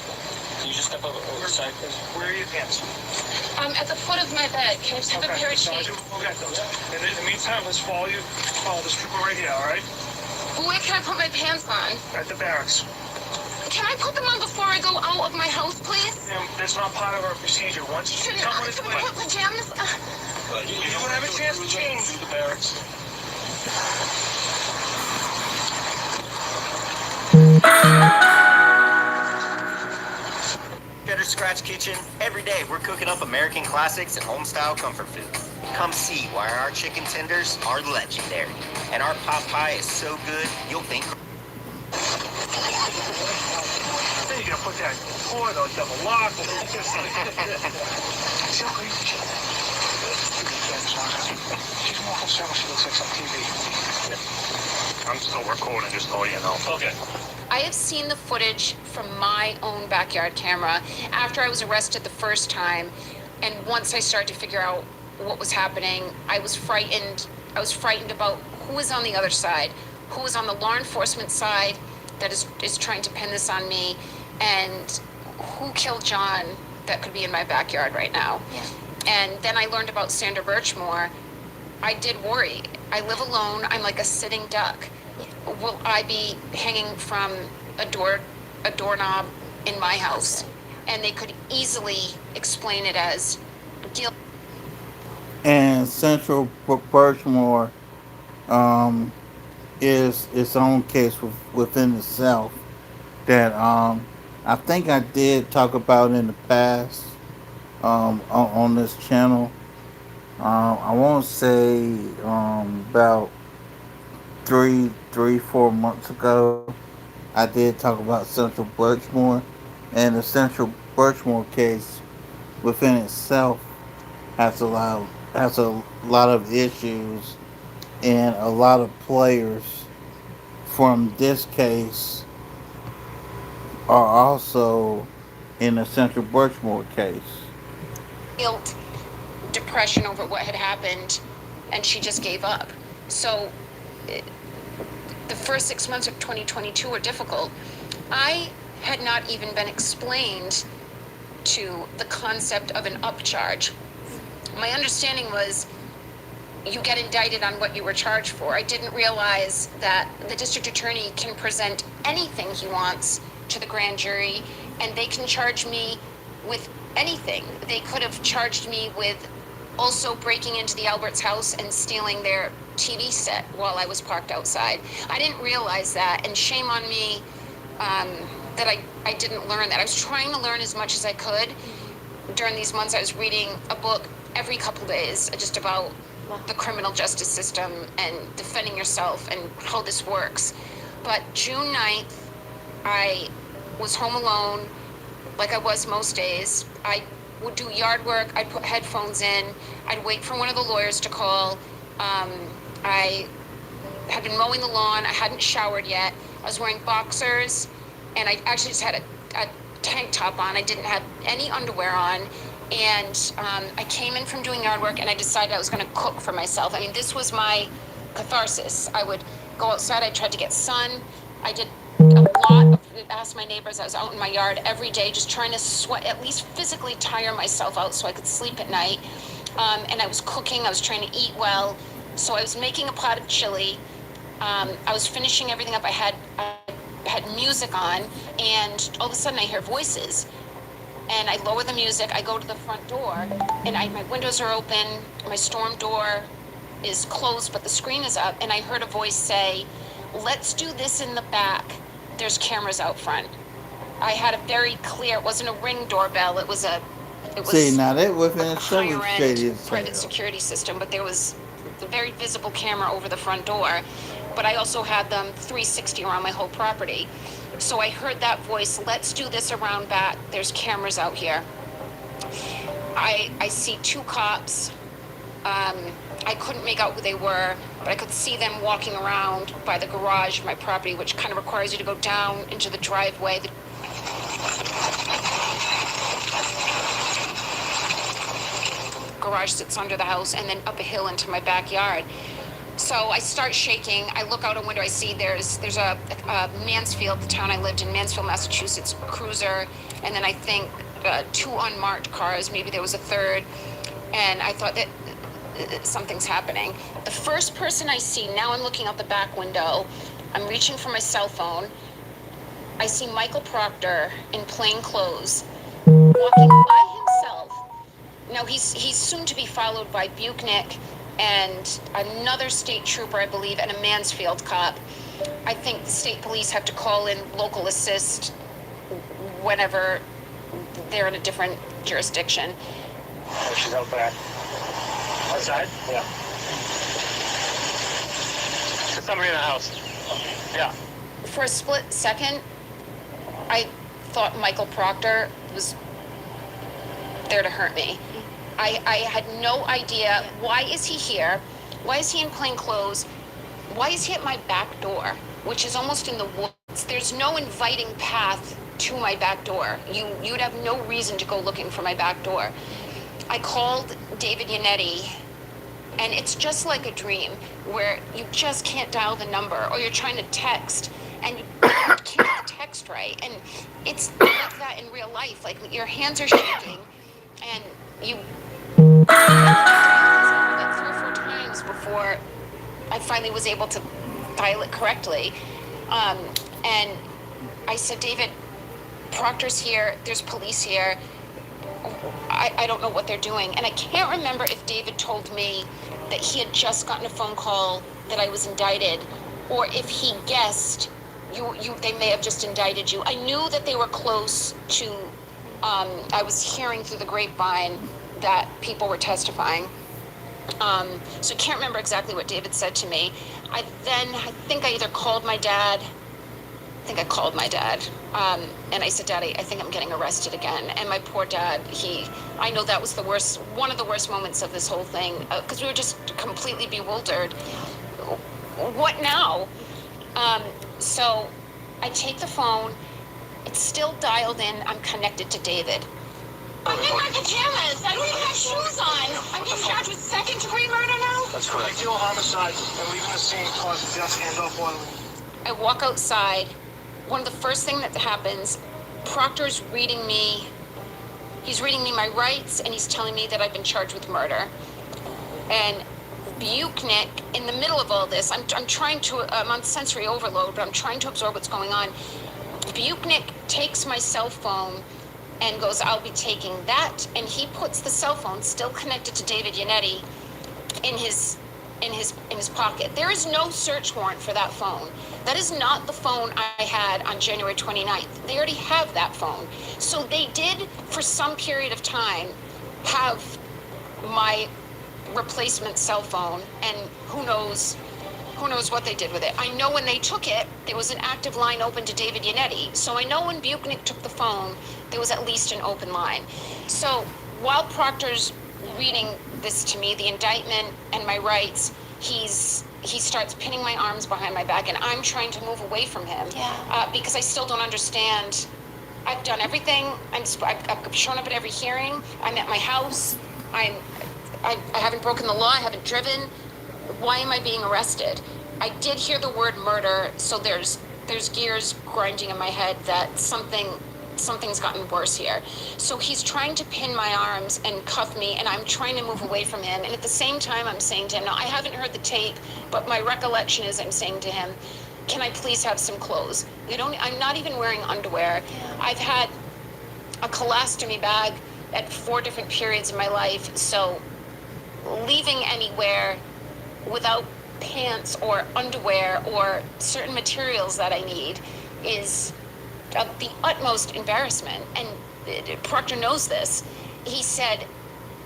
Can you just step over side, please? Where are your pants? At the foot of my bed. Can I just have a pair of sheets? We'll get those. In the meantime, let's follow this trooper right here, all right? Where can I put my pants on? At the barracks. Can I put them on before I go out of my house, please? That's not part of our procedure. Once you Shouldn't come I with put pajamas? you don't have a chance to change. The barracks. Cheddar Scratch Kitchen. Every day we're cooking up American classics and home-style comfort food. Come see why our chicken tenders are legendary. And our pot pie is so good, you'll think... Then you gotta put that door, the double lock. She's more concerned when she looks like some TV. I'm still recording, just so you know. Okay. I have seen the footage from my own backyard camera after I was arrested the first time, and once I started to figure out what was happening, I was frightened. I was frightened about who was on the other side, who was on the law enforcement side that is trying to pin this on me, and who killed John that could be in my backyard right now. Yeah. And then I learned about Sandra Birchmore. I did worry. I live alone. I'm like a sitting duck. Will I be hanging from a doorknob in my house? And they could easily explain it as guilt. And Central Birchmore is its own case within itself that I think I did talk about in the past on this channel. I want to say about 4 months ago, I did talk about Central Birchmore, and the Central Birchmore case within itself has a lot of issues, and a lot of players from this case are also in the Central Birchmore case. Guilt, depression over what had happened, and she just gave up. So the first 6 months of 2022 were difficult. I had not even been explained to the concept of an upcharge. My understanding was you get indicted on what you were charged for. I didn't realize that the district attorney can present anything he wants to the grand jury, and they can charge me with anything. They could have charged me with also breaking into the Alberts' house and stealing their TV set while I was parked outside. I didn't realize that, and shame on me that I didn't learn that. I was trying to learn as much as I could. During these months, I was reading a book every couple days just about the criminal justice system and defending yourself and how this works. But June 9th, I was home alone like I was most days. I would do yard work. I'd put headphones in. I'd wait for one of the lawyers to call. I had been mowing the lawn. I hadn't showered yet. I was wearing boxers, and I actually just had a tank top on. I didn't have any underwear on. And I came in from doing yard work, and I decided I was going to cook for myself. I mean, this was my catharsis. I would go outside. I tried to get sun. I did a lot of, asked my neighbors. I was out in my yard every day, just trying to sweat, at least physically tire myself out so I could sleep at night. And I was cooking. I was trying to eat well. So I was making a pot of chili. I was finishing everything up. I had music on, and all of a sudden I hear voices. And I lower the music, I go to the front door, and my windows are open, my storm door is closed, but the screen is up, and I heard a voice say, "Let's do this in the back. There's cameras out front." I had a very clear, it wasn't a Ring doorbell, it was See, now that wasn't so higher shady end as private hell. security system, but there was a very visible camera over the front door. But I also had them 360 around my whole property. So I heard that voice, "Let's do this around back. There's cameras out here." I see two cops. I couldn't make out who they were, but I could see them walking around by the garage of my property, which kind of requires you to go down into the driveway. The garage sits under the house, and then up a hill into my backyard. So I start shaking. I look out a window. I see there's a Mansfield, the town I lived in, Mansfield, Massachusetts, cruiser, and then I think two unmarked cars. Maybe there was a third, and I thought that something's happening. The first person I see, now I'm looking out the back window. I'm reaching for my cell phone. I see Michael Proctor in plain clothes, walking by himself. Now he's soon to be followed by Buchnick and another state trooper, I believe, and a Mansfield cop. I think the state police have to call in local assist whenever they're in a different jurisdiction. Oh, she's out back. Outside? Yeah. There's somebody in the house. Yeah. For a split second, I thought Michael Proctor was there to hurt me. I had no idea. Why is he here? Why is he in plain clothes? Why is he at my back door, which is almost in the woods? There's no inviting path to my back door. You'd have no reason to go looking for my back door. I called David Yannetti, and it's just like a dream where you just can't dial the number, or you're trying to text and you can't text right. And it's like that in real life. Like your hands are shaking, and you like 3 or 4 times before I finally was able to dial it correctly. And I said, "David, Proctor's here. There's police here. I don't know what they're doing." And I can't remember if David told me that he had just gotten a phone call that I was indicted, or if he guessed they may have just indicted you. I knew that they were close to, I was hearing through the grapevine that people were testifying. So I can't remember exactly what David said to me. I think I either called my dad. I think I called my dad, and I said, "Daddy, I think I'm getting arrested again." And my poor dad, I know that was one of the worst moments of this whole thing, because we were just completely bewildered. What now? So I take the phone. It's still dialed in. I'm connected to David. I'm in my pajamas. I don't even have shoes on. I'm being charged with second-degree murder now? That's correct. Concealed homicide and leaving the scene causes death and up one. I walk outside. One of the first things that happens, Proctor's reading me. He's reading me my rights, and he's telling me that I've been charged with murder. And Buchnick, in the middle of all this, I'm on sensory overload, but I'm trying to absorb what's going on. Buchnick takes my cell phone and goes, "I'll be taking that." And he puts the cell phone, still connected to David Yannetti, in his pocket. There is no search warrant for that phone. That is not the phone I had on January 29th. They already have that phone. So they did, for some period of time, have my replacement cell phone, and who knows what they did with it. I know when they took it, there was an active line open to David Yannetti. So I know when Buchnick took the phone, there was at least an open line. So while Proctor's reading this to me, the indictment and my rights, he's he starts pinning my arms behind my back, and I'm trying to move away from him because I still don't understand. I've done everything. I've shown up at every hearing. I'm at my house. I haven't broken the law. I haven't driven. Why am I being arrested? I did hear the word murder, so there's gears grinding in my head that something's gotten worse here. So he's trying to pin my arms and cuff me, and I'm trying to move away from him. And at the same time, I'm saying to him, now I haven't heard the tape, but my recollection is I'm saying to him, can I please have some clothes? I'm not even wearing underwear. I've had a colostomy bag at 4 different periods in my life, so leaving anywhere without pants or underwear or certain materials that I need is of the utmost embarrassment. And Proctor knows this. He said,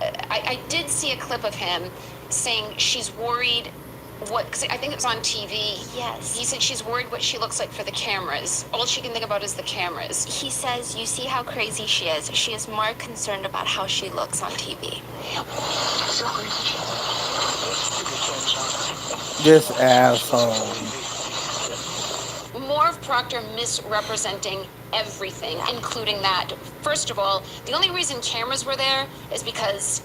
I did see a clip of him saying she's worried because I think it was on TV. Yes. He said she's worried what she looks like for the cameras. All she can think about is the cameras. He says, you see how crazy she is. She is more concerned about how she looks on TV. This asshole. More of Proctor misrepresenting everything, including that. First of all, the only reason cameras were there is because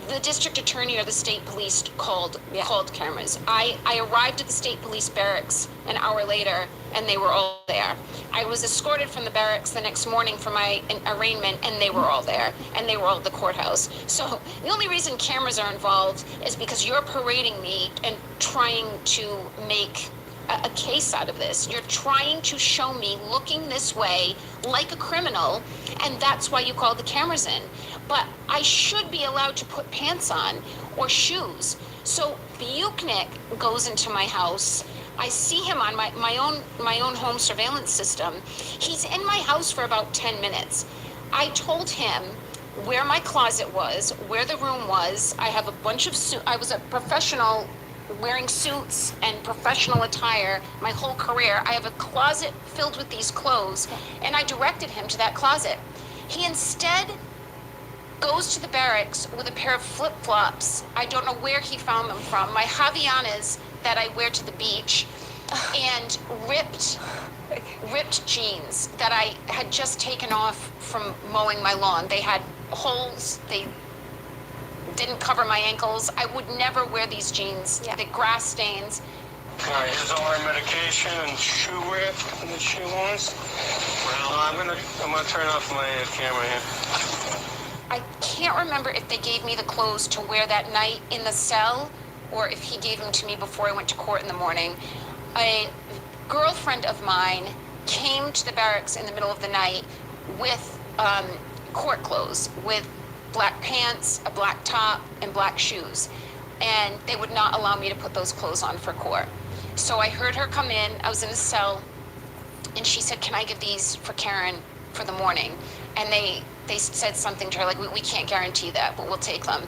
the district attorney or the state police called cameras. I arrived at the state police barracks an hour later, and they were all there. I was escorted from the barracks the next morning for my arraignment, and they were all there, and they were all at the courthouse. So the only reason cameras are involved is because you're parading me and trying to make a case out of this. You're trying to show me looking this way like a criminal, and that's why you called the cameras in. But I should be allowed to put pants on or shoes. So Buchnick goes into my house. I see him on my own home surveillance system. He's in my house for about 10 minutes. I told him where my closet was, where the room was. I have a bunch of suits. I was a professional wearing suits and professional attire my whole career. I have a closet filled with these clothes, and I directed him to that closet. He instead goes to the barracks with a pair of flip-flops. I don't know where he found them from. My Havaianas that I wear to the beach, and ripped jeans that I had just taken off from mowing my lawn. They had holes. They didn't cover my ankles. I would never wear these jeans. The grass stains. All right, here's all our medication and shoe wear and the shoe ones. I'm gonna turn off my camera here. I can't remember if they gave me the clothes to wear that night in the cell or if he gave them to me before I went to court in the morning. A girlfriend of mine came to the barracks in the middle of the night with court clothes, with black pants, a black top, and black shoes. And they would not allow me to put those clothes on for court. So I heard her come in. I was in a cell, and she said, can I give these for Karen for the morning? And they said something to her like, we can't guarantee that, but we'll take them.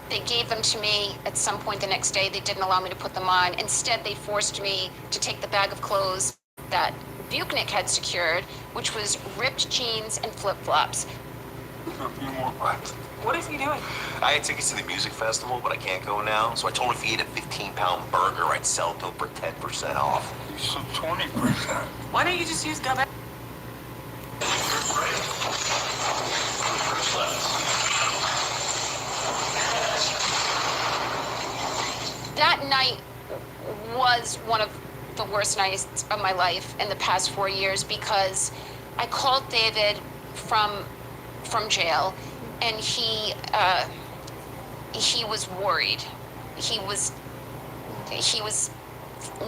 They gave them to me at some point the next day. They didn't allow me to put them on. Instead, they forced me to take the bag of clothes that Buchnick had secured, which was ripped jeans and flip-flops. What is he doing? I had tickets to the music festival, but I can't go now. So I told him if he ate a 15-pound burger, I'd sell it to him for 10% off. So 20%. Why don't you just use Gov? That night was one of the worst nights of my life in the past 4 years because I called David from jail, and he was worried. He was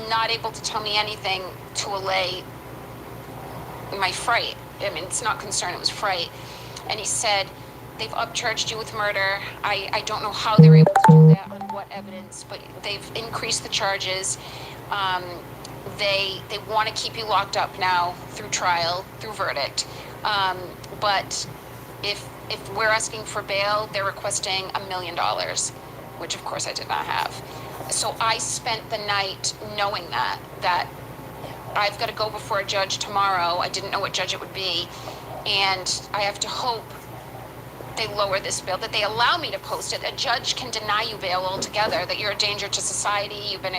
not able to tell me anything to allay my fright. I mean, it's not concern, it was fright. And he said, they've upcharged you with murder. I don't know how they were able to do that, on what evidence, but they've increased the charges. They want to keep you locked up now through trial, through verdict. But if we're asking for bail, they're requesting $1 million, which of course I did not have. So I spent the night knowing that I've got to go before a judge tomorrow. I didn't know what judge it would be. And I have to hope they lower this bail, that they allow me to post it. A judge can deny you bail altogether, that you're a danger to society, you've been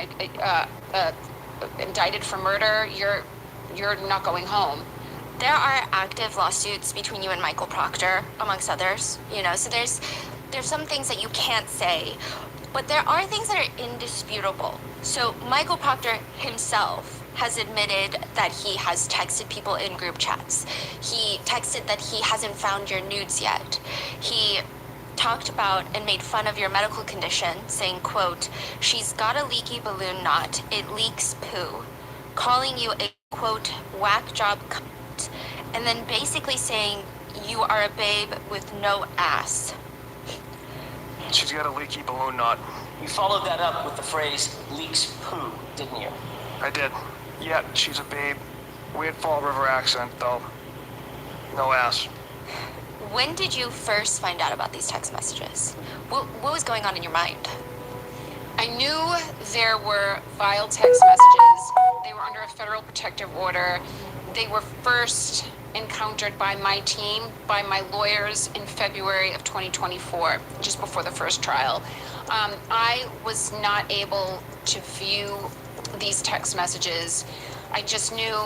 indicted for murder, you're not going home. There are active lawsuits between you and Michael Proctor, amongst others, so there's some things that you can't say, but there are things that are indisputable. So Michael Proctor himself has admitted that he has texted people in group chats. He texted that he hasn't found your nudes yet. He talked about and made fun of your medical condition, saying, quote, "She's got a leaky balloon knot, it leaks poo," calling you a, quote, "whack job cunt," and then basically saying you are a babe with no ass. She's got a leaky balloon knot. You followed that up with the phrase leaks poo, didn't you? I did. Yeah, she's a babe. Weird Fall River accent, though. No ass. When did you first find out about these text messages? What was going on in your mind? I knew there were vile text messages. They were under a federal protective order. They were first encountered by my team, by my lawyers in February of 2024, just before the first trial. I was not able to view these text messages. I just knew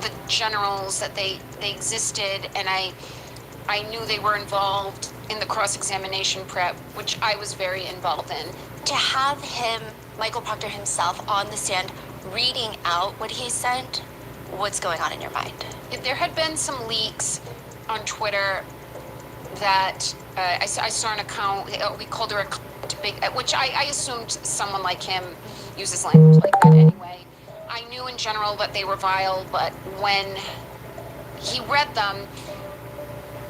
the generals, that they existed, and I knew they were involved in the cross-examination prep, which I was very involved in. To have him, Michael Proctor himself, on the stand reading out what he sent, what's going on in your mind? There had been some leaks on Twitter that I saw an account, we called her a big, which I assumed someone like him uses language like that anyway. I knew in general that they were vile, but when he read them,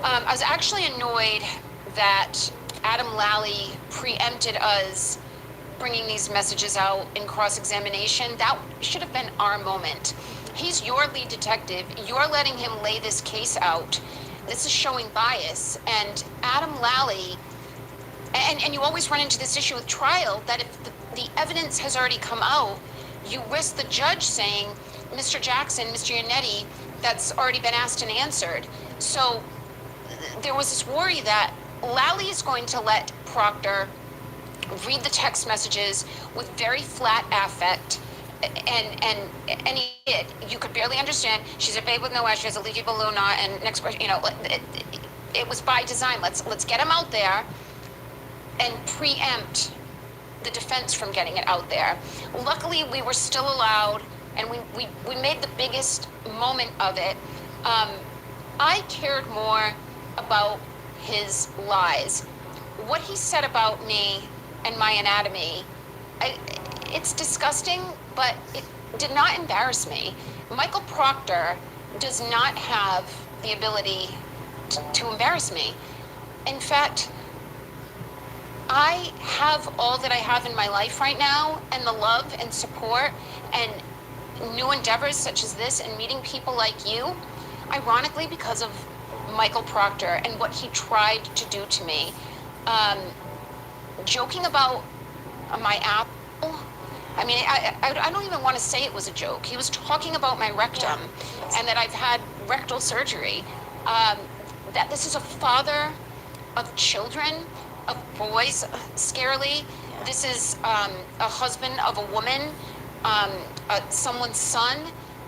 I was actually annoyed that Adam Lally preempted us bringing these messages out in cross-examination. That should have been our moment. He's your lead detective. You're letting him lay this case out. This is showing bias. And Adam Lally, and you always run into this issue with trial, that if the evidence has already come out, you risk the judge saying, Mr. Jackson, Mr. Yannetti, that's already been asked and answered. So there was this worry that Lally is going to let Proctor read the text messages with very flat affect, and he did. You could barely understand. She's a babe with no ass. She has a leaky balloon knot. And next question, it was by design. Let's get him out there and preempt the defense from getting it out there. Luckily, we were still allowed, and we made the biggest moment of it. I cared more about his lies. What he said about me and my anatomy, it's disgusting, but it did not embarrass me. Michael Proctor does not have the ability to embarrass me. In fact, I have all that I have in my life right now, and the love and support and new endeavors such as this, and meeting people like you, ironically because of Michael Proctor and what he tried to do to me. Joking about my apple, I mean, I don't even want to say it was a joke. He was talking about my rectum and that I've had rectal surgery. That this is a father of children, of boys, scarily. This is a husband of a woman, someone's son.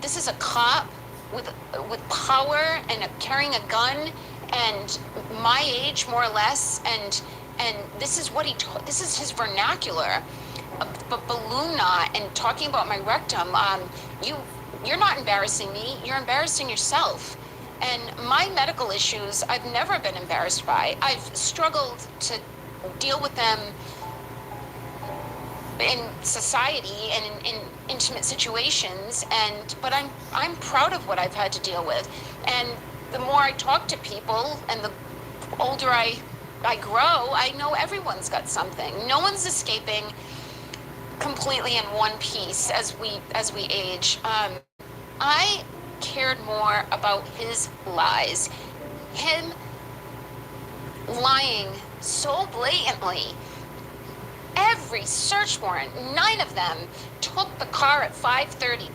This is a cop with power and carrying a gun and my age, more or less, and this is what this is his vernacular. But balloon knot and talking about my rectum, you're not embarrassing me, you're embarrassing yourself. And my medical issues, I've never been embarrassed by. I've struggled to deal with them in society and in intimate situations, but I'm proud of what I've had to deal with. And the more I talk to people and the older I grow, I know everyone's got something. No one's escaping completely in one piece as we age. I cared more about his lies, him lying so blatantly. Every search warrant, 9 of them, took the car at 5:30,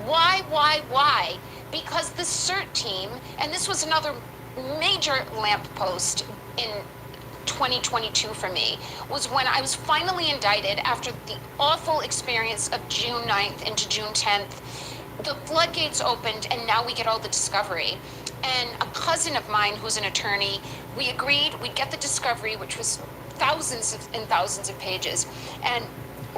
Why? Because the CERT team, and this was another major lamppost in 2022 for me was when I was finally indicted after the awful experience of June 9th into June 10th. The floodgates opened, and now we get all the discovery. And a cousin of mine who's an attorney, we agreed we'd get the discovery, which was thousands and thousands of pages. And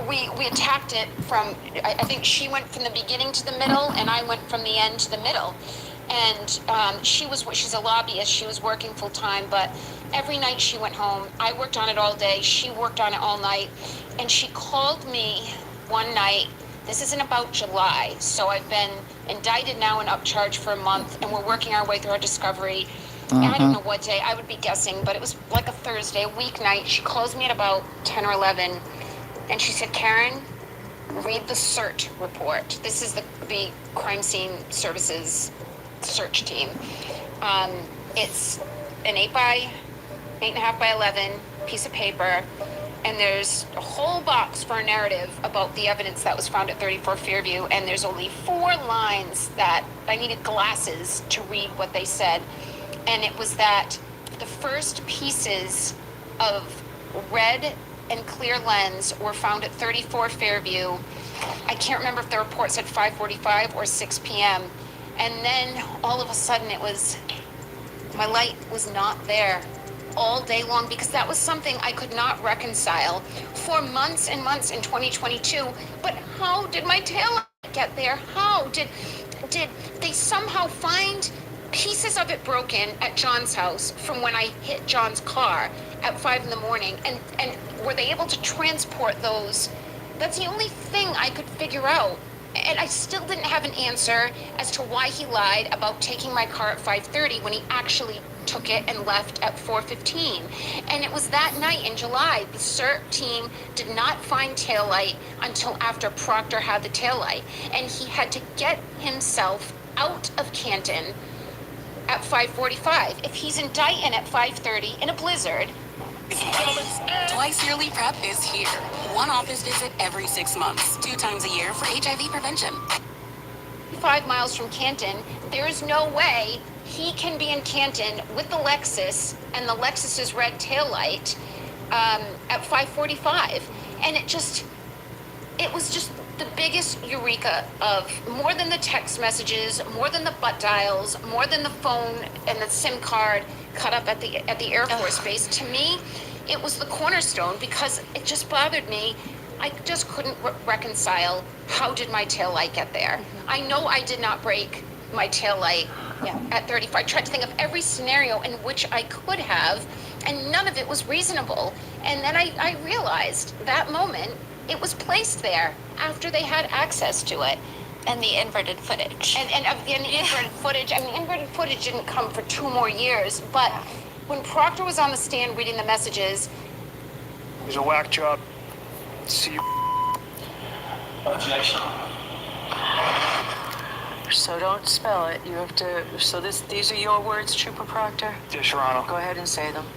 we attacked it from, I think she went from the beginning to the middle, and I went from the end to the middle. And she's a lobbyist, she was working full time, but every night she went home. I worked on it all day, she worked on it all night. And she called me one night. This isn't about July, so I've been indicted now and upcharged for a month, and we're working our way through our discovery. I don't know what day, I would be guessing, but it was like a Thursday, a weeknight. She calls me at about 10 or 11, and she said, Karen, read the CERT report. This is the Crime Scene Services search team. It's an 8.5 by 11 piece of paper, and there's a whole box for a narrative about the evidence that was found at 34 Fairview, and there's only 4 lines that I needed glasses to read what they said. And it was that the first pieces of red and clear lens were found at 34 Fairview. I can't remember if the report said 5:45 or 6 p.m. And then all of a sudden my light was not there all day long, because that was something I could not reconcile for months and months in 2022. But how did my tail get there? How did they somehow find pieces of it broken at John's house from when I hit John's car at 5 in the morning? And were they able to transport those? That's the only thing I could figure out. And I still didn't have an answer as to why he lied about taking my car at 5:30 when he actually took it and left at 4:15. And it was that night in July. The CERT team did not find taillight until after Proctor had the taillight. And he had to get himself out of Canton at 5:45. If he's indicting at 5:30 in a blizzard. Twice Yearly Prep is here. One office visit every 6 months, 2 times a year for HIV prevention. 5 miles from Canton, there's no way he can be in Canton with the Lexus and the Lexus's red taillight at 5:45. And it was just the biggest eureka of more than the text messages, more than the butt dials, more than the phone and the SIM card cut up at the Air Force Base. To me, it was the cornerstone, because it just bothered me. I just couldn't reconcile, how did my taillight get there? I know I did not break my taillight at 35. I tried to think of every scenario in which I could have, and none of it was reasonable. And then I realized that moment it was placed there after they had access to it. And the inverted footage. And of the inverted footage, I mean, the inverted footage didn't come for 2 more years, but when Proctor was on the stand reading the messages. It was a whack job. See you. Objection. So don't spell it. You have to. So these are your words, Trooper Proctor? Yes, Your Honor. Go ahead and say them.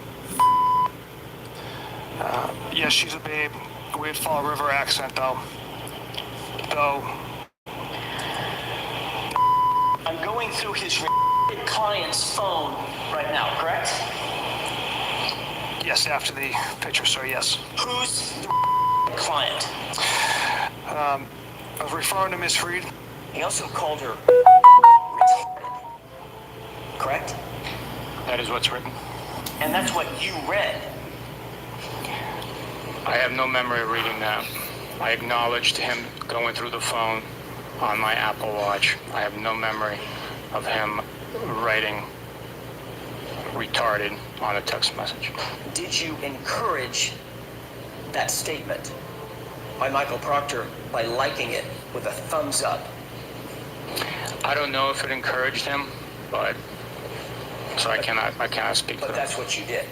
Yes, she's a babe. Weird Fall River accent, though. I'm going through his client's phone right now, correct? Yes, after the picture, sir, yes. Who's the client? I was referring to Miss Reed. He also called her retarded. Correct? That is what's written. And that's what you read. I have no memory of reading that. I acknowledged him going through the phone on my Apple Watch. I have no memory of him writing retarded on a text message. Did you encourage that statement by Michael Proctor by liking it with a thumbs up? I don't know if it encouraged him, but so I cannot speak to that. But that's what you did.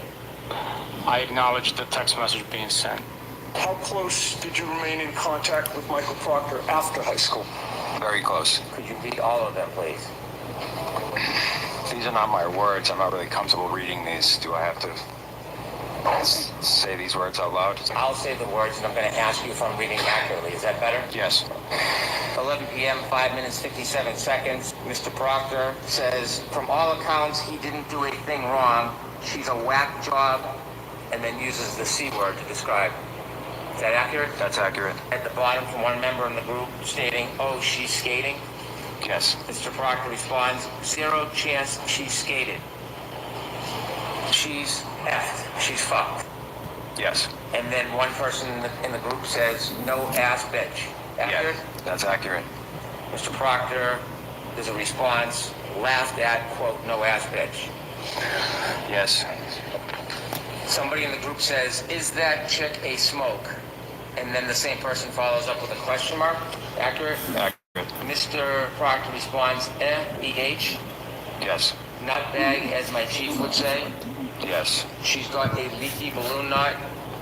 I acknowledged the text message being sent. How close did you remain in contact with Michael Proctor after high school? Very close. Could you read all of them, please? These are not my words. I'm not really comfortable reading these. Do I have to say these words out loud? I'll say the words, and I'm going to ask you if I'm reading accurately. Is that better? Yes. 11 p.m., 5 minutes, 57 seconds. Mr. Proctor says, from all accounts, he didn't do a thing wrong. She's a whack job, and then uses the C word to describe. Is that accurate? That's accurate. At the bottom, from one member in the group stating, oh, she's skating. Yes. Mr. Proctor responds, 0 chance she's skated. She's effed. She's fucked. Yes. And then one person in the group says, no ass bitch. Accurate? Yeah, that's accurate. Mr. Proctor, there's a response, laughed at, quote, no ass bitch. Yes. Somebody in the group says, is that chick a smoke? And then the same person follows up with a question mark. Accurate? Accurate. Mr. Proctor responds, E-H. Yes. Nutbag, as my chief would say. Yes. She's got a leaky balloon knot.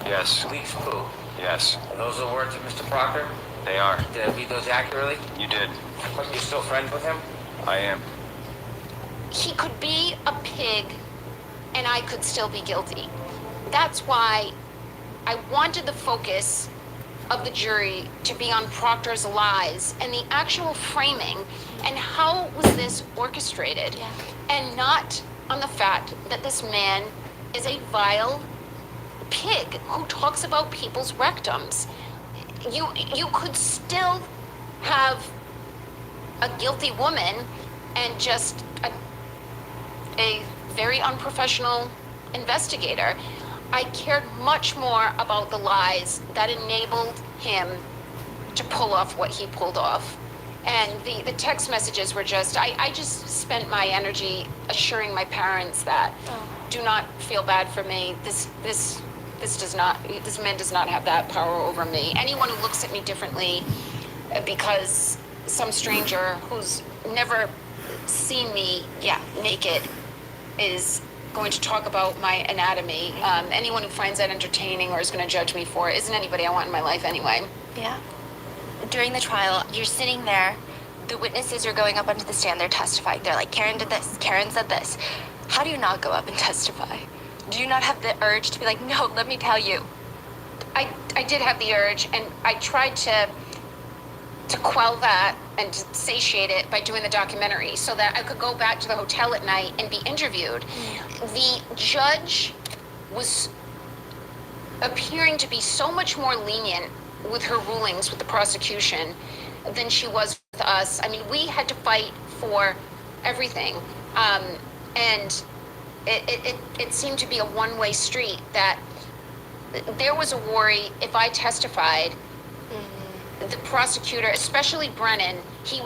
Yes. Leaks poo. Yes. Are those the words of Mr. Proctor? They are. Did I read those accurately? You did. But you're still friends with him? I am. He could be a pig and I could still be guilty. That's why I wanted the focus of the jury to be on Proctor's lies and the actual framing and how was this orchestrated, and not on the fact that this man is a vile pig who talks about people's rectums. You could still have a guilty woman and just a very unprofessional investigator. I cared much more about the lies that enabled him to pull off what he pulled off. And the text messages were just, I just spent my energy assuring my parents that do not feel bad for me. This man does not have that power over me. Anyone who looks at me differently because some stranger who's never seen me, naked, is going to talk about my anatomy. Anyone who finds that entertaining or is going to judge me for it isn't anybody I want in my life anyway. Yeah. During the trial, you're sitting there, the witnesses are going up onto the stand, they're testifying. They're like, Karen did this, Karen said this. How do you not go up and testify? Do you not have the urge to be like, no, let me tell you? I did have the urge, and I tried to quell that and to satiate it by doing the documentary so that I could go back to the hotel at night and be interviewed. The judge was appearing to be so much more lenient with her rulings with the prosecution than she was with us. I mean, we had to fight for everything. And it seemed to be a one-way street, that there was a worry if I testified, the prosecutor, especially Brennan, he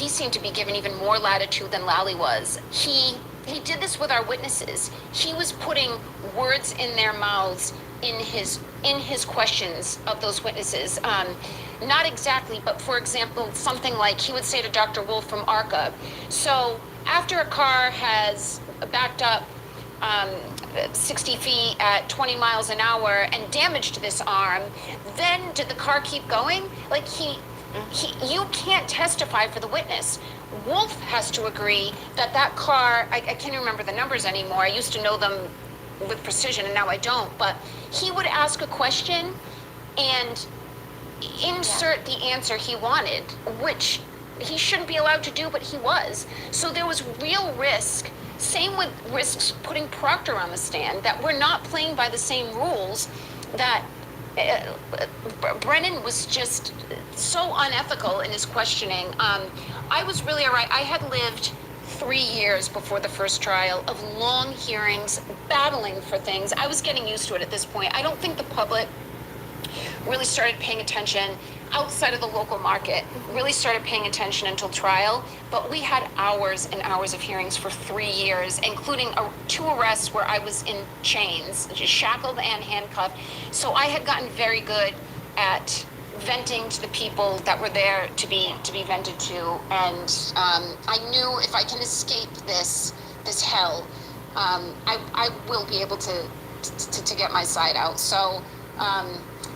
seemed to be given even more latitude than Lally was. He did this with our witnesses. He was putting words in their mouths in his questions of those witnesses. Not exactly, but for example, something like he would say to Dr. Wolf from ARCA, so after a car has backed up 60 feet at 20 miles an hour and damaged this arm, then did the car keep going? Like you can't testify for the witness. Wolf has to agree that that car, I can't remember the numbers anymore. I used to know them with precision and now I don't, but he would ask a question and insert the answer he wanted, which he shouldn't be allowed to do, but he was. So there was real risk. Same with risks putting Proctor on the stand, that we're not playing by the same rules, that Brennan was just so unethical in his questioning. I was really all right. I had lived 3 years before the first trial of long hearings, battling for things. I was getting used to it at this point. I don't think the public really started paying attention outside of the local market, really started paying attention until trial, but we had hours and hours of hearings for 3 years, including 2 arrests where I was in chains, just shackled and handcuffed. So I had gotten very good at venting to the people that were there to be vented to, and I knew if I can escape this hell, I will be able to get my side out. So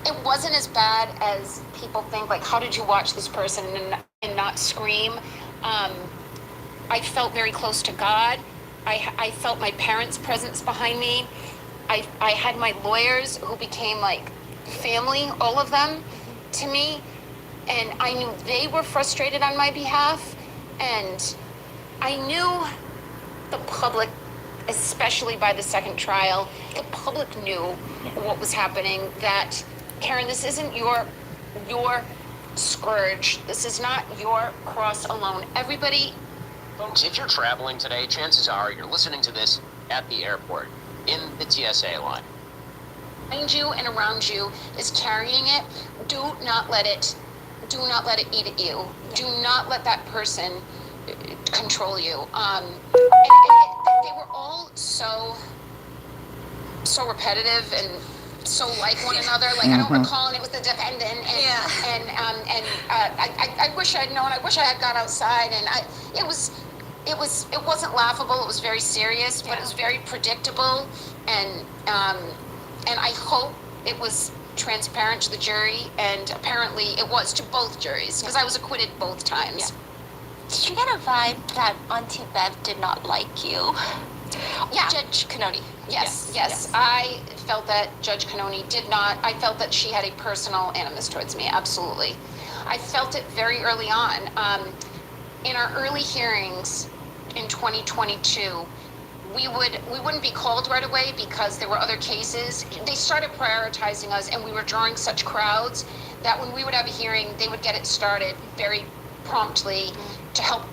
it wasn't as bad as people think. Like, how did you watch this person and not scream? I felt very close to God. I felt my parents' presence behind me. I had my lawyers who became like family, all of them, to me. And I knew they were frustrated on my behalf. And I knew the public, especially by the second trial, the public knew what was happening, that, Karen, this isn't your scourge. This is not your cross alone. Everybody... Folks, if you're traveling today, chances are you're listening to this at the airport, in the TSA line. Behind you and around you is carrying it. Do not let it eat at you. Do not let that person control you. They were all so repetitive and so like one another. Like, I don't recall, and it was the defendant. And I wish I'd known. I wish I had got outside. And it wasn't laughable. It was very serious, but it was very predictable. And I hope it was transparent to the jury, and apparently it was to both juries, because I was acquitted both times. Did you get a vibe that Auntie Bev did not like you? Yeah. Judge Canoni. Yes. I felt that Judge Canoni did not. I felt that she had a personal animus towards me, absolutely. I felt it very early on. In our early hearings in 2022, we wouldn't be called right away because there were other cases. They started prioritizing us, and we were drawing such crowds that when we would have a hearing, they would get it started very promptly to help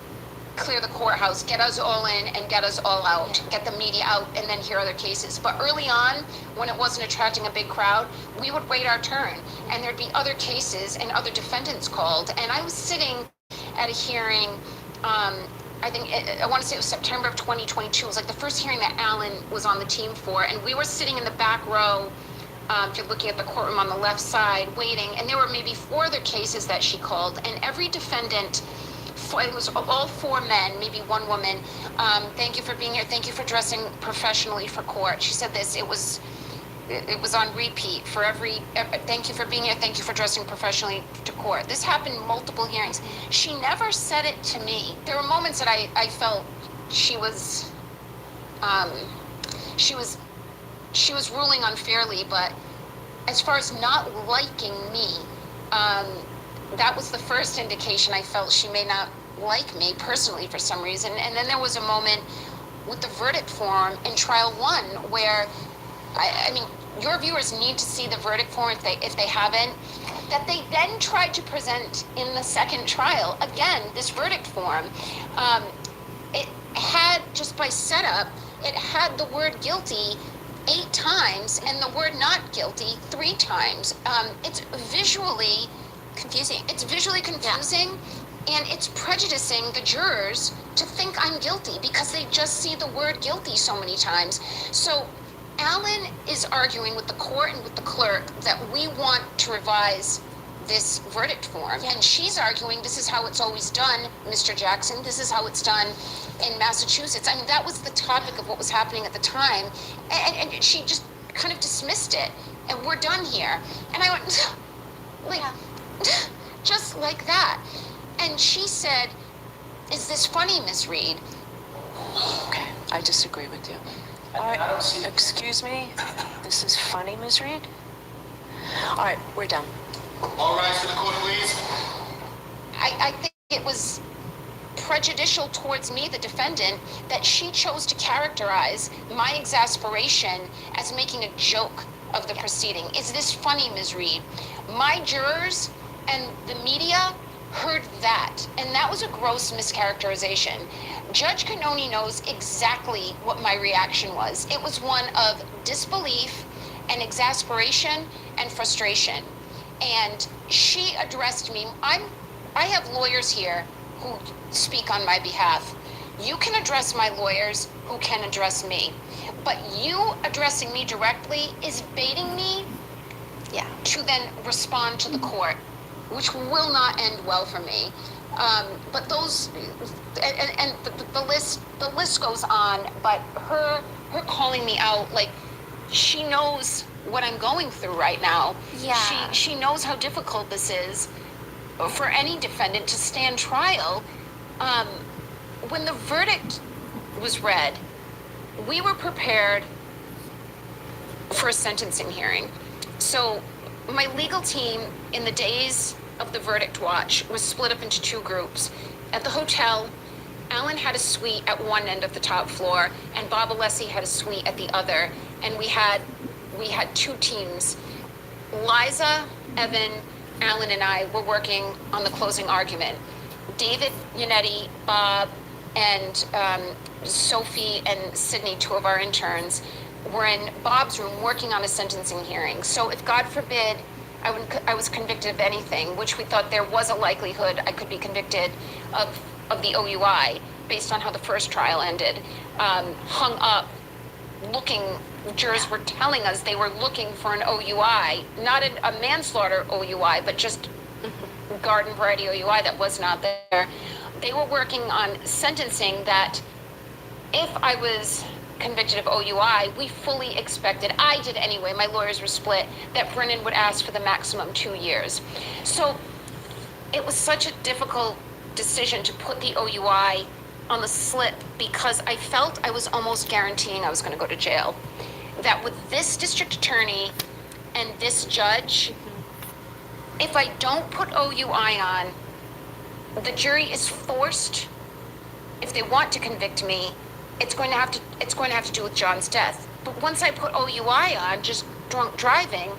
clear the courthouse, get us all in and get us all out, get the media out, and then hear other cases. But early on, when it wasn't attracting a big crowd, we would wait our turn, and there'd be other cases and other defendants called. And I was sitting at a hearing, I want to say it was September of 2022. It was like the first hearing that Alan was on the team for, and we were sitting in the back row, if you're looking at the courtroom on the left side, waiting, and there were maybe 4 other cases that she called, and every defendant, it was all 4 men, maybe 1 woman. Thank you for being here. Thank you for dressing professionally for court. She said this. It was on repeat for every. Thank you for being here. Thank you for dressing professionally to court. This happened multiple hearings. She never said it to me. There were moments that I felt she was ruling unfairly, but as far as not liking me, that was the first indication I felt she may not like me personally for some reason. And then there was a moment with the verdict form in trial 1 where, I mean, your viewers need to see the verdict form if they haven't, that they then tried to present in the second trial. Again, this verdict form, it had, just by setup, it had the word guilty 8 times and the word not guilty 3 times. It's visually confusing. It's visually confusing, and it's prejudicing the jurors to think I'm guilty because they just see the word guilty so many times. So Alan is arguing with the court and with the clerk that we want to revise this verdict form. And she's arguing this is how it's always done, Mr. Jackson. This is how it's done in Massachusetts. I mean, that was the topic of what was happening at the time. And she just kind of dismissed it. And we're done here. And I went, like, just like that. And she said, is this funny, Miss Reed? Okay, I disagree with you. All right, excuse me. This is funny, Ms. Reed? All right, we're done. All rise to the court, please. I think it was prejudicial towards me, the defendant, that she chose to characterize my exasperation as making a joke of the proceeding. Is this funny, Ms. Reed? My jurors and the media heard that, and that was a gross mischaracterization. Judge Canoni knows exactly what my reaction was. It was one of disbelief and exasperation and frustration. And she addressed me. I have lawyers here who speak on my behalf. You can address my lawyers who can address me. But you addressing me directly is baiting me to then respond to the court, which will not end well for me. But those, and the list goes on, but her calling me out, like, she knows what I'm going through right now. Yeah. She knows how difficult this is for any defendant to stand trial. When the verdict was read, we were prepared for a sentencing hearing. So my legal team in the days of the verdict watch was split up into 2 groups. At the hotel, Alan had a suite at one end of the top floor, and Bob Alessi had a suite at the other. And we had two teams. Liza, Evan, Alan, and I were working on the closing argument. David, Yannetti, Bob, and Sophie and Sydney, two of our interns, were in Bob's room working on a sentencing hearing. So if, God forbid, I was convicted of anything, which we thought there was a likelihood I could be convicted of the OUI, based on how the first trial ended, hung up, jurors were telling us they were looking for an OUI, not a manslaughter OUI, but just garden variety OUI that was not there. They were working on sentencing that if I was convicted of OUI, we fully expected, I did anyway, my lawyers were split, that Brennan would ask for the maximum 2 years. So it was such a difficult decision to put the OUI on the slip because I felt I was almost guaranteeing I was going to go to jail. That with this district attorney and this judge, if I don't put OUI on, the jury is forced, if they want to convict me, it's going to have to do with John's death. But once I put OUI on, just drunk driving,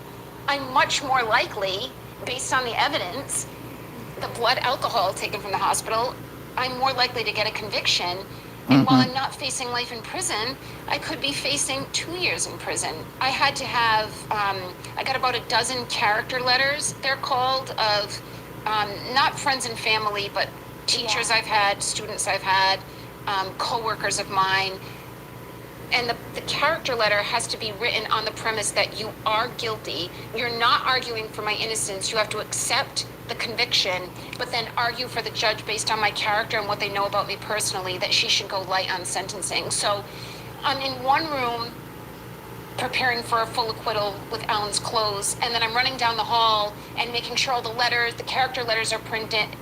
I'm much more likely, based on the evidence, the blood alcohol taken from the hospital, I'm more likely to get a conviction. And while I'm not facing life in prison, I could be facing 2 years in prison. I had to have, I got about a dozen character letters, they're called, of not friends and family, but teachers I've had, students I've had, co-workers of mine. And the character letter has to be written on the premise that you are guilty. You're not arguing for my innocence. You have to accept the conviction, but then argue for the judge based on my character and what they know about me personally, that she should go light on sentencing. So I'm in one room preparing for a full acquittal with Alan's clothes, and then I'm running down the hall and making sure all the letters, the character letters are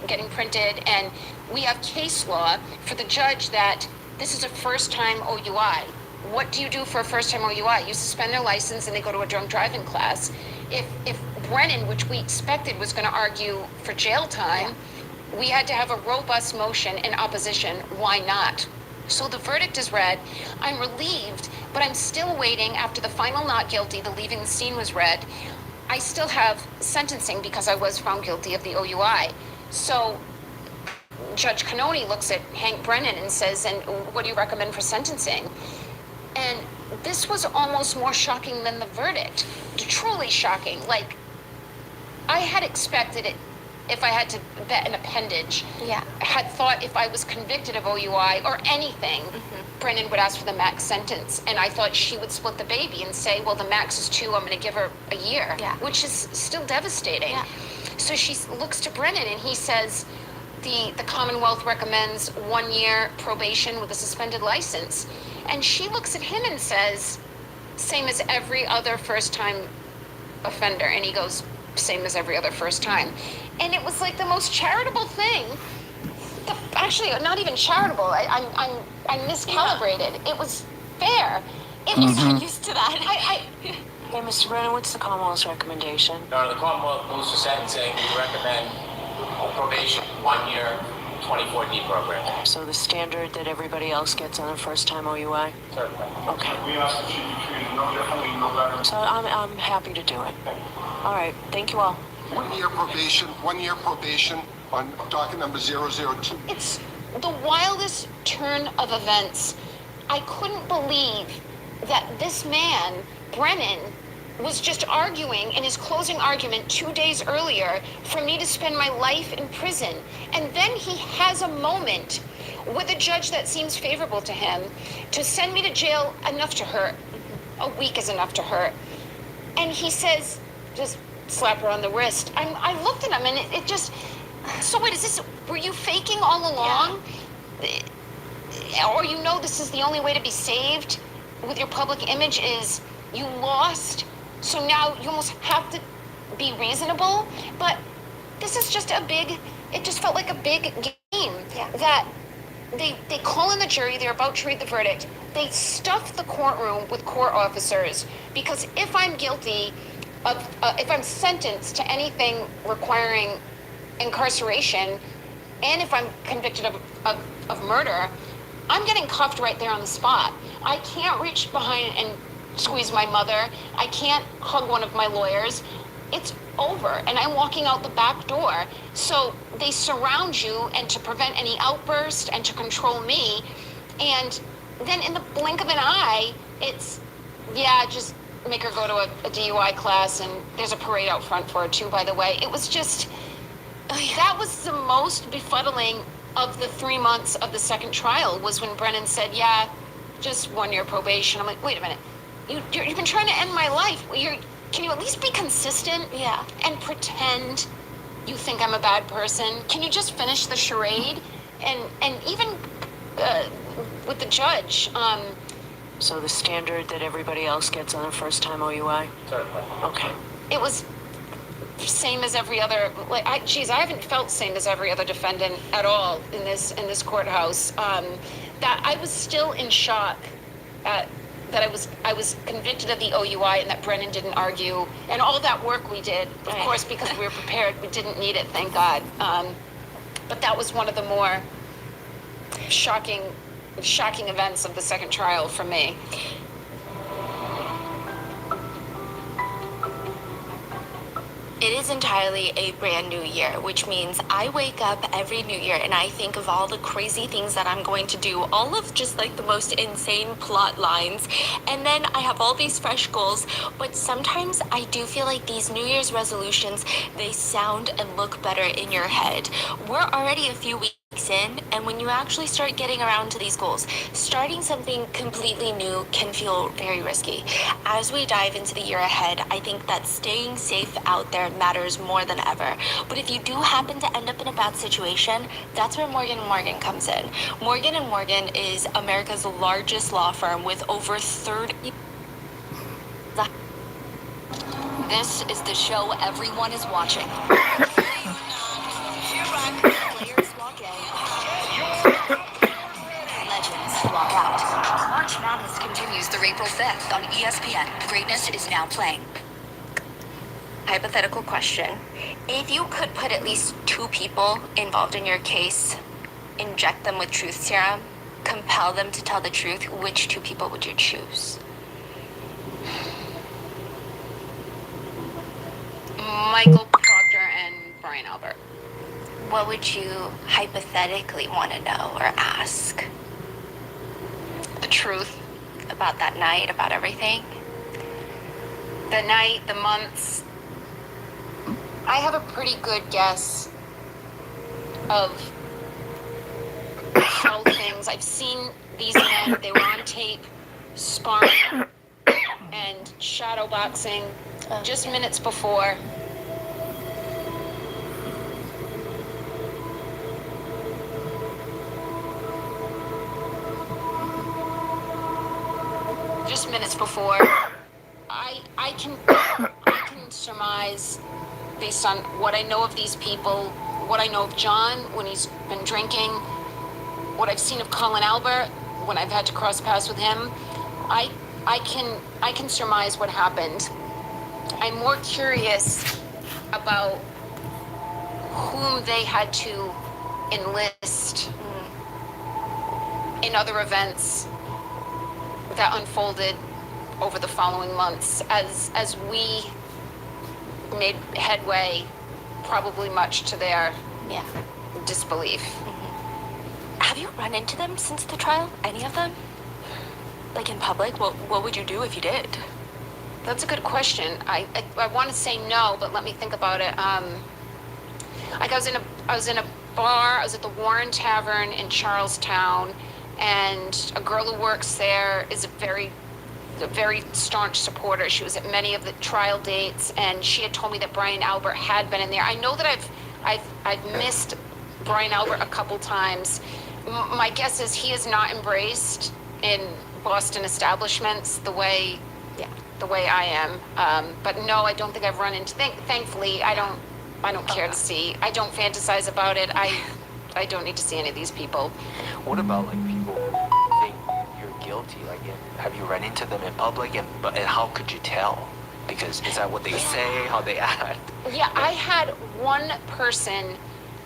getting printed, and we have case law for the judge that this is a first-time OUI. What do you do for a first-time OUI? You suspend their license and they go to a drunk driving class. If Brennan, which we expected was going to argue for jail time, we had to have a robust motion in opposition. Why not? So the verdict is read. I'm relieved, but I'm still waiting after the final not guilty, the leaving the scene was read. I still have sentencing because I was found guilty of the OUI. So Judge Cannoni looks at Hank Brennan and says, and what do you recommend for sentencing? And this was almost more shocking than the verdict. Truly shocking. Like, I had expected it, if I had to bet an appendage, had thought if I was convicted of OUI or anything, Brennan would ask for the max sentence. And I thought she would split the baby and say, well, the max is 2, I'm going to give her a year, which is still devastating. So she looks to Brennan and he says, the Commonwealth recommends 1 year probation with a suspended license. And she looks at him and says, same as every other first-time offender. And he goes, same as every other first time. And it was like the most charitable thing. Actually, not even charitable. I'm miscalibrated. It was fair. He's not used to that. Hey, Mr. Brennan, what's the Commonwealth's recommendation? Your Honor, the Commonwealth moves for sentencing. We recommend probation, 1 year, 24D program. So the standard that everybody else gets on a first-time OUI? Certainly. Okay. We ask that you be treated no differently, no better. So I'm happy to do it. All right. Thank you all. 1 year probation, 1 year probation on docket number 002. It's the wildest turn of events. I couldn't believe that this man, Brennan, was just arguing in his closing argument 2 days earlier for me to spend my life in prison. And then he has a moment with a judge that seems favorable to him to send me to jail enough to hurt. A week is enough to hurt. And he says, just slap her on the wrist. I looked at him and it just, so wait, were you faking all along? Or you know this is the only way to be saved with your public image is you lost, so now you almost have to be reasonable. But this is just it just felt like a big game that they call in the jury, they're about to read the verdict. They stuff the courtroom with court officers because if I'm guilty of, if I'm sentenced to anything requiring incarceration, and if I'm convicted of murder, I'm getting cuffed right there on the spot. I can't reach behind and squeeze my mother. I can't hug one of my lawyers. It's over, and I'm walking out the back door. So they surround you, and to prevent any outburst and to control me, and then in the blink of an eye, it's, yeah, just make her go to a DUI class, and there's a parade out front for her too, by the way. It was just, that was the most befuddling of the 3 months of the second trial, was when Brennan said, yeah, just 1 year probation. I'm like, wait a minute, you've been trying to end my life. Can you at least be consistent? Yeah. And pretend you think I'm a bad person? Can you just finish the charade? And even with the judge, So the standard that everybody else gets on a first time OUI? Okay. it was same as every other, like, I haven't felt same as every other defendant at all in this courthouse. That I was still in shock at that I was convicted of the OUI and that Brennan didn't argue, and all that work we did, of course, because we were prepared, we didn't need it, thank God. But that was one of the more shocking events of the second trial for me. It is entirely a brand new year, which means I wake up every new year and I think of all the crazy things that I'm going to do, all of just like the most insane plot lines, and then I have all these fresh goals. But sometimes I do feel like these New Year's resolutions, they sound and look better in your head. We're already a few weeks in, and when you actually start getting around to these goals, starting something completely new can feel very risky. As we dive into the year ahead, I think that staying safe out there matters more than ever. But if you do happen to end up in a bad situation, that's where Morgan & Morgan comes in. Morgan & Morgan is America's largest law firm with over 30... This is the show everyone is watching. Players walk in. Legends walk out. March Madness continues through April 5th on ESPN. Greatness is now playing. Hypothetical question. If you could put at least 2 people involved in your case, inject them with truth serum, compel them to tell the truth, which 2 people would you choose? Michael Proctor and Brian Albert. What would you hypothetically want to know or ask? The truth. About that night, about everything? The night, the months. I have a pretty good guess of how things. I've seen these men, they were on tape, sparring and shadowboxing just minutes before. Just minutes before. I can surmise, based on what I know of these people, what I know of John when he's been drinking, what I've seen of Colin Albert when I've had to cross paths with him, I can surmise what happened. I'm more curious about whom they had to enlist in other events that unfolded over the following months as we made headway, probably much to their disbelief. Have you run into them since the trial? Any of them? Like in public? What would you do if you did? That's a good question. I want to say no, but let me think about it. Like I was in a bar. I was at the Warren Tavern in Charlestown, and a girl who works there is a very staunch supporter. She was at many of the trial dates, and she had told me that Brian Albert had been in there. I know that I've missed Brian Albert a couple times. My guess is he is not embraced in Boston establishments the way I am. But no, I don't think I've run into. Thankfully, I don't care to see. I don't fantasize about it. I don't need to see any of these people. What about like people who think you're guilty? Like, have you run into them in public, and how could you tell? Because is that what they say, how they act? Yeah, I had one person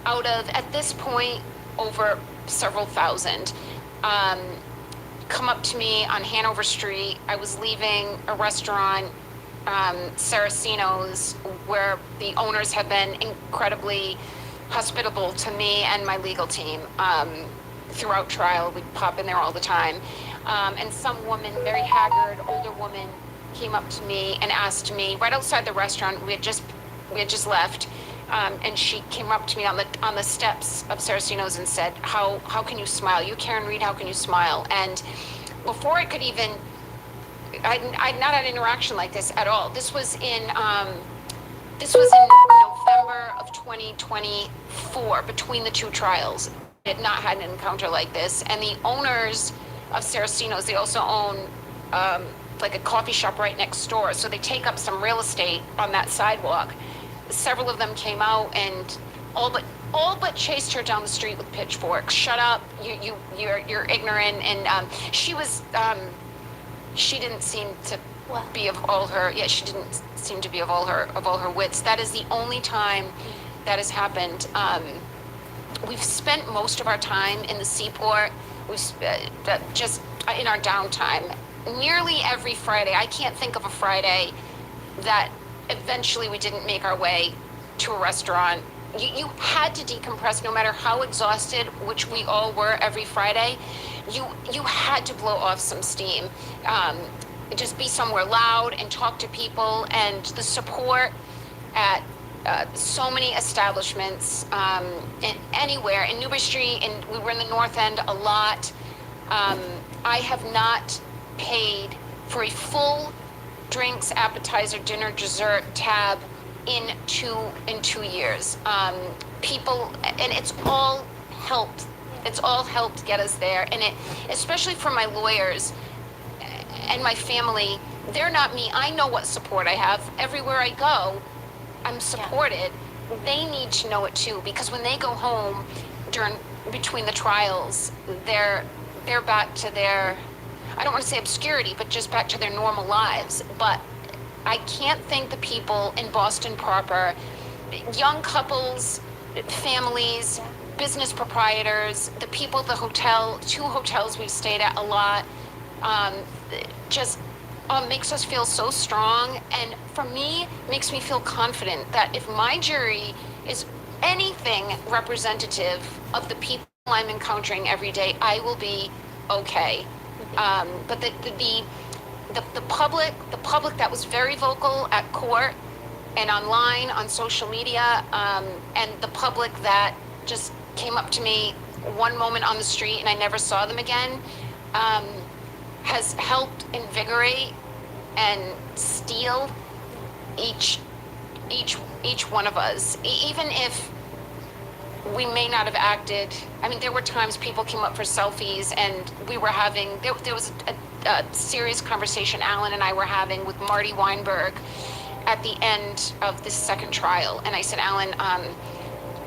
out of, at this point, over several thousand, come up to me on Hanover Street. I was leaving a restaurant, Saraceno's, where the owners have been incredibly hospitable to me and my legal team. Throughout trial, we'd pop in there all the time. And some woman, very haggard, older woman, came up to me and asked me, right outside the restaurant, we had just left, and she came up to me on the steps of Saraceno's and said, how can you smile? You, Karen Read, how can you smile? And before I could even, I'd not had an interaction like this at all. This was in November of 2024, between the two trials. I had not had an encounter like this. And the owners of Saraceno's, they also own like a coffee shop right next door. So they take up some real estate on that sidewalk. Several of them came out and all but chased her down the street with pitchforks. Shut up, you're ignorant. And she didn't seem to be of all her, she didn't seem to be of all her wits. That is the only time that has happened. We've spent most of our time in the Seaport. We've just in our downtime. Nearly every Friday, I can't think of a Friday that eventually we didn't make our way to a restaurant. You had to decompress, no matter how exhausted, which we all were every Friday. You had to blow off some steam. Just be somewhere loud and talk to people, and the support at so many establishments, anywhere in Newbury Street, and we were in the North End a lot. I have not paid for a full drinks, appetizer, dinner, dessert tab in 2 years. People, and it's all helped. It's all helped get us there, and it, especially for my lawyers and my family, they're not me. I know what support I have. Everywhere I go, I'm supported. They need to know it too, because when they go home between the trials, they're back to their, I don't want to say obscurity, but just back to their normal lives. But I can't thank the people in Boston proper, young couples, families, business proprietors, the people at the hotel, 2 hotels we've stayed at a lot, just makes us feel so strong. And for me, makes me feel confident that if my jury is anything representative of the people I'm encountering every day, I will be okay. But the public that was very vocal at court and online, on social media, and the public that just came up to me one moment on the street and I never saw them again, has helped invigorate and steel each one of us. Even if we may not have acted, I mean, there were times people came up for selfies, and we were having, there was a serious conversation Alan and I were having with Marty Weinberg at the end of this second trial. And I said, Alan,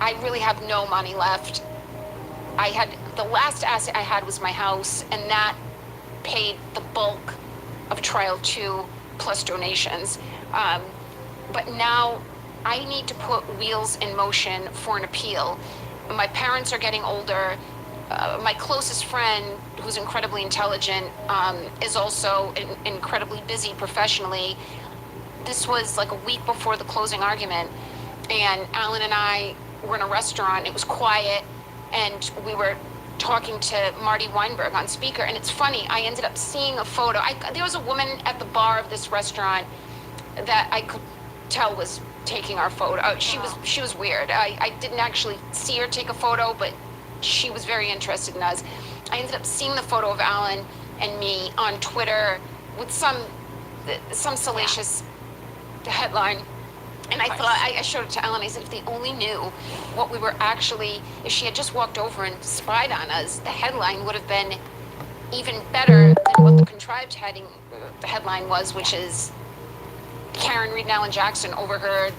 I really have no money left. The last asset I had was my house, and that paid the bulk of trial 2 plus donations. But now I need to put wheels in motion for an appeal. My parents are getting older. My closest friend, who's incredibly intelligent, is also incredibly busy professionally. This was like a week before the closing argument, and Alan and I were in a restaurant. It was quiet, and we were talking to Marty Weinberg on speaker. And it's funny, I ended up seeing a photo. There was a woman at the bar of this restaurant that I could tell was taking our photo. She was weird. I didn't actually see her take a photo, but she was very interested in us. I ended up seeing the photo of Alan and me on Twitter with some salacious headline. And I thought, I showed it to Ellen. I said, if they only knew what we were actually, if she had just walked over and spied on us, the headline would have been even better than what the contrived headline was, which is Karen Read and Alan Jackson overheard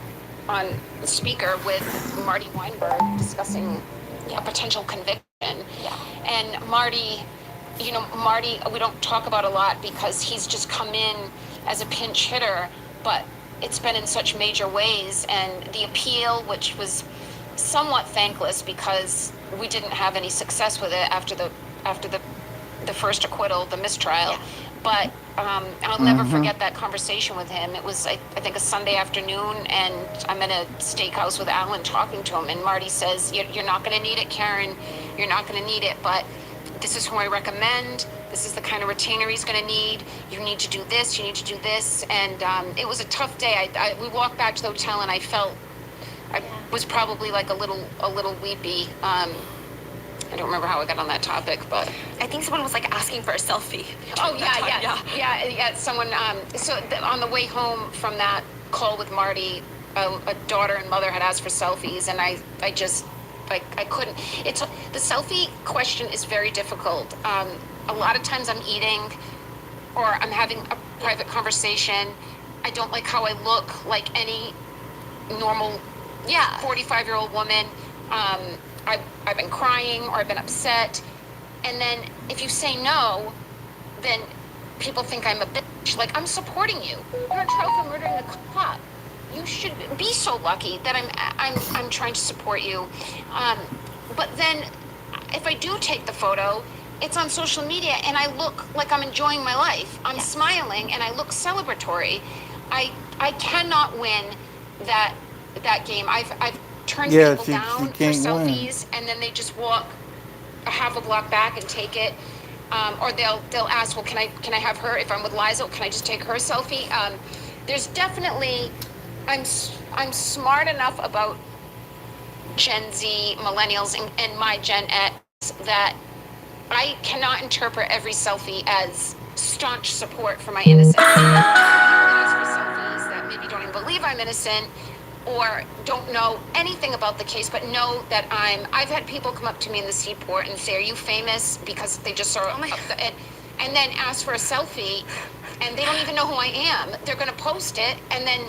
on the speaker with Marty Weinberg discussing a potential conviction. And Marty, we don't talk about a lot because he's just come in as a pinch hitter, but it's been in such major ways. And the appeal, which was somewhat thankless because we didn't have any success with it after the first acquittal, the mistrial. Yeah. But I'll never forget that conversation with him. It was, I think, a Sunday afternoon, and I'm in a steakhouse with Alan talking to him, and Marty says, you're not going to need it, Karen. You're not going to need it, but this is who I recommend. This is the kind of retainer he's going to need. You need to do this. You need to do this. And it was a tough day. We walked back to the hotel, and I was probably like a little weepy. I don't remember how I got on that topic, but I think someone was like asking for a selfie. oh yeah. Someone. On the way home from that call with Marty, a daughter and mother had asked for selfies, and I just I couldn't. It's the selfie question is very difficult. A lot of times I'm eating, or I'm having a private conversation. I don't like how I look like any normal 45-year-old woman. I've been crying or I've been upset, and then if you say no, then people think I'm a bitch. Like, I'm supporting you. You're in trial for murdering a cop. You should be so lucky that I'm trying to support you. But then, if I do take the photo, it's on social media, and I look like I'm enjoying my life. I'm smiling, and I look celebratory. I cannot win that game. I've turned people down for selfies, and then they just walk a half a block back and take it. Or they'll ask, well, can I have her, if I'm with Liza, can I just take her selfie? There's definitely, I'm smart enough about Gen Z, millennials, and my Gen X that I cannot interpret every selfie as staunch support for my innocence. Ask for selfies that maybe don't even believe I'm innocent, or don't know anything about the case, but know that I've had people come up to me in the seaport and say, are you famous? Because they just saw and then ask for a selfie, and they don't even know who I am. They're gonna post it, and then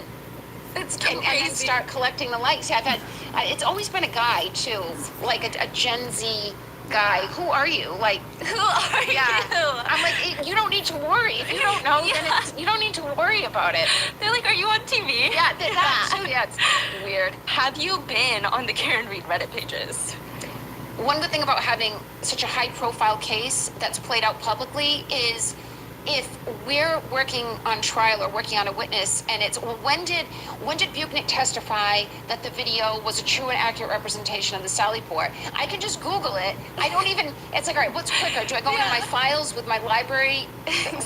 and then start collecting the likes. Yeah, it's always been a guy too, like a Gen Z guy. Who are you? Like, who are you? I'm like, you don't need to worry. If you don't know, then you don't need to worry about it. They're like, are you on TV? Yeah, that too. Yeah, it's weird. Have you been on the Karen Read Reddit pages? One good thing about having such a high-profile case that's played out publicly is if we're working on trial or working on a witness, and it's, well, when did Buchnick testify that the video was a true and accurate representation of the Sally Port? I can just Google it. I don't even, it's like, all right, what's quicker? Do I go into my files with my library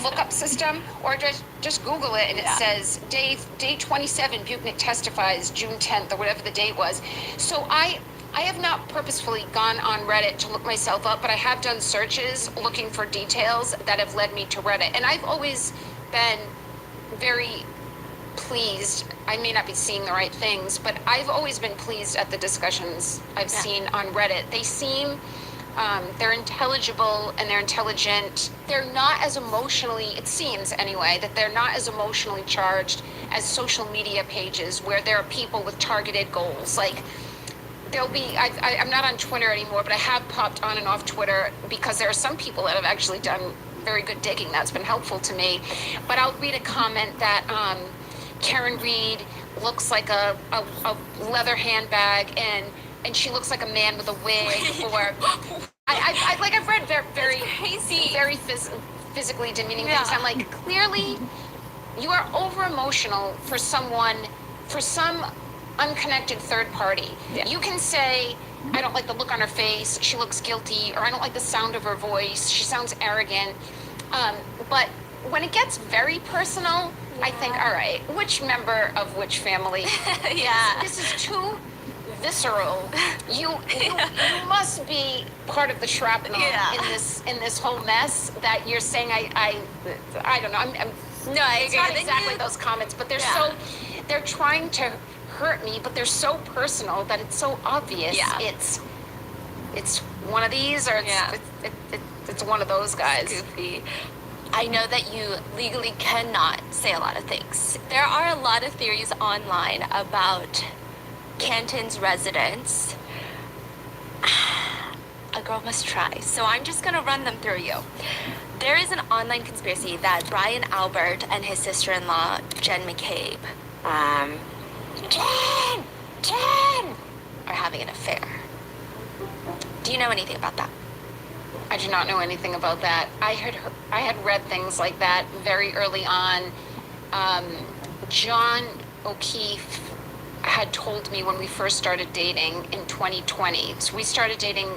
lookup system, or do I just Google it and it says day 27, Buchnick testifies June 10th, or whatever the date was. So I have not purposefully gone on Reddit to look myself up, but I have done searches looking for details that have led me to Reddit. And I've always been very pleased. I may not be seeing the right things, but I've always been pleased at the discussions I've seen on Reddit. They seem, they're intelligible and they're intelligent. They're not as emotionally, it seems anyway, that they're not as emotionally charged as social media pages where there are people with targeted goals. Like, there'll be, I'm not on Twitter anymore, but I have popped on and off Twitter because there are some people that have actually done very good digging. That's been helpful to me. But I'll read a comment that Karen Read looks like a leather handbag, and she looks like a man with a wig, or I've read very crazy, very physically demeaning things. I'm like, clearly you are over emotional for some unconnected third party. You can say, I don't like the look on her face, she looks guilty, or I don't like the sound of her voice, she sounds arrogant. But when it gets very personal, I think, all right, which member of which family? This is too visceral. You must be part of the shrapnel in this whole mess that you're saying. I don't know. It's not exactly those comments, but they're trying to hurt me, but they're so personal that it's so obvious. It's one of these, or it's one of those guys. Goofy. I know that you legally cannot say a lot of things. There are a lot of theories online about Canton's residence. A girl must try. So I'm just gonna run them through you. There is an online conspiracy that Brian Albert and his sister-in-law, Jen McCabe, I are having an affair. Do you know anything about that? I do not know anything about that. I had read things like that very early on. John O'Keefe had told me when we first started dating in 2020. So we started dating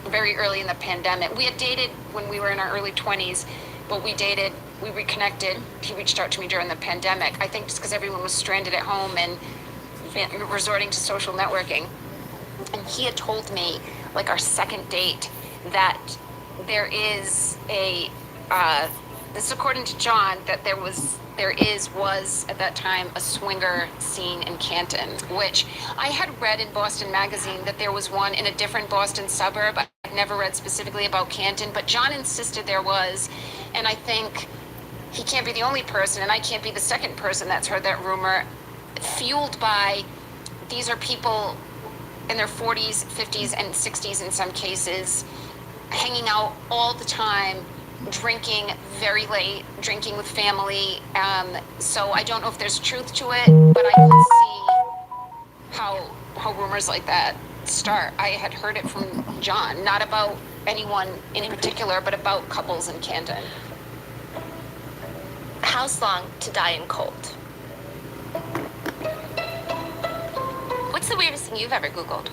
very early in the pandemic. We had dated when we were in our early 20s, but we reconnected. He reached out to me during the pandemic. I think just because everyone was stranded at home and resorting to social networking. And he had told me, like our second date, that there is this is according to John, that there was at that time a swinger scene in Canton, which I had read in Boston Magazine that there was one in a different Boston suburb. I've never read specifically about Canton, but John insisted there was, and I think he can't be the only person, and I can't be the second person that's heard that rumor, fueled by these are people in their 40s, 50s, and 60s in some cases, hanging out all the time, drinking very late, drinking with family. So I don't know if there's truth to it, but I can see how rumors like that start. I had heard it from John, not about anyone in particular, but about couples in Canton. How's long to die in cold? What's the weirdest thing you've ever Googled?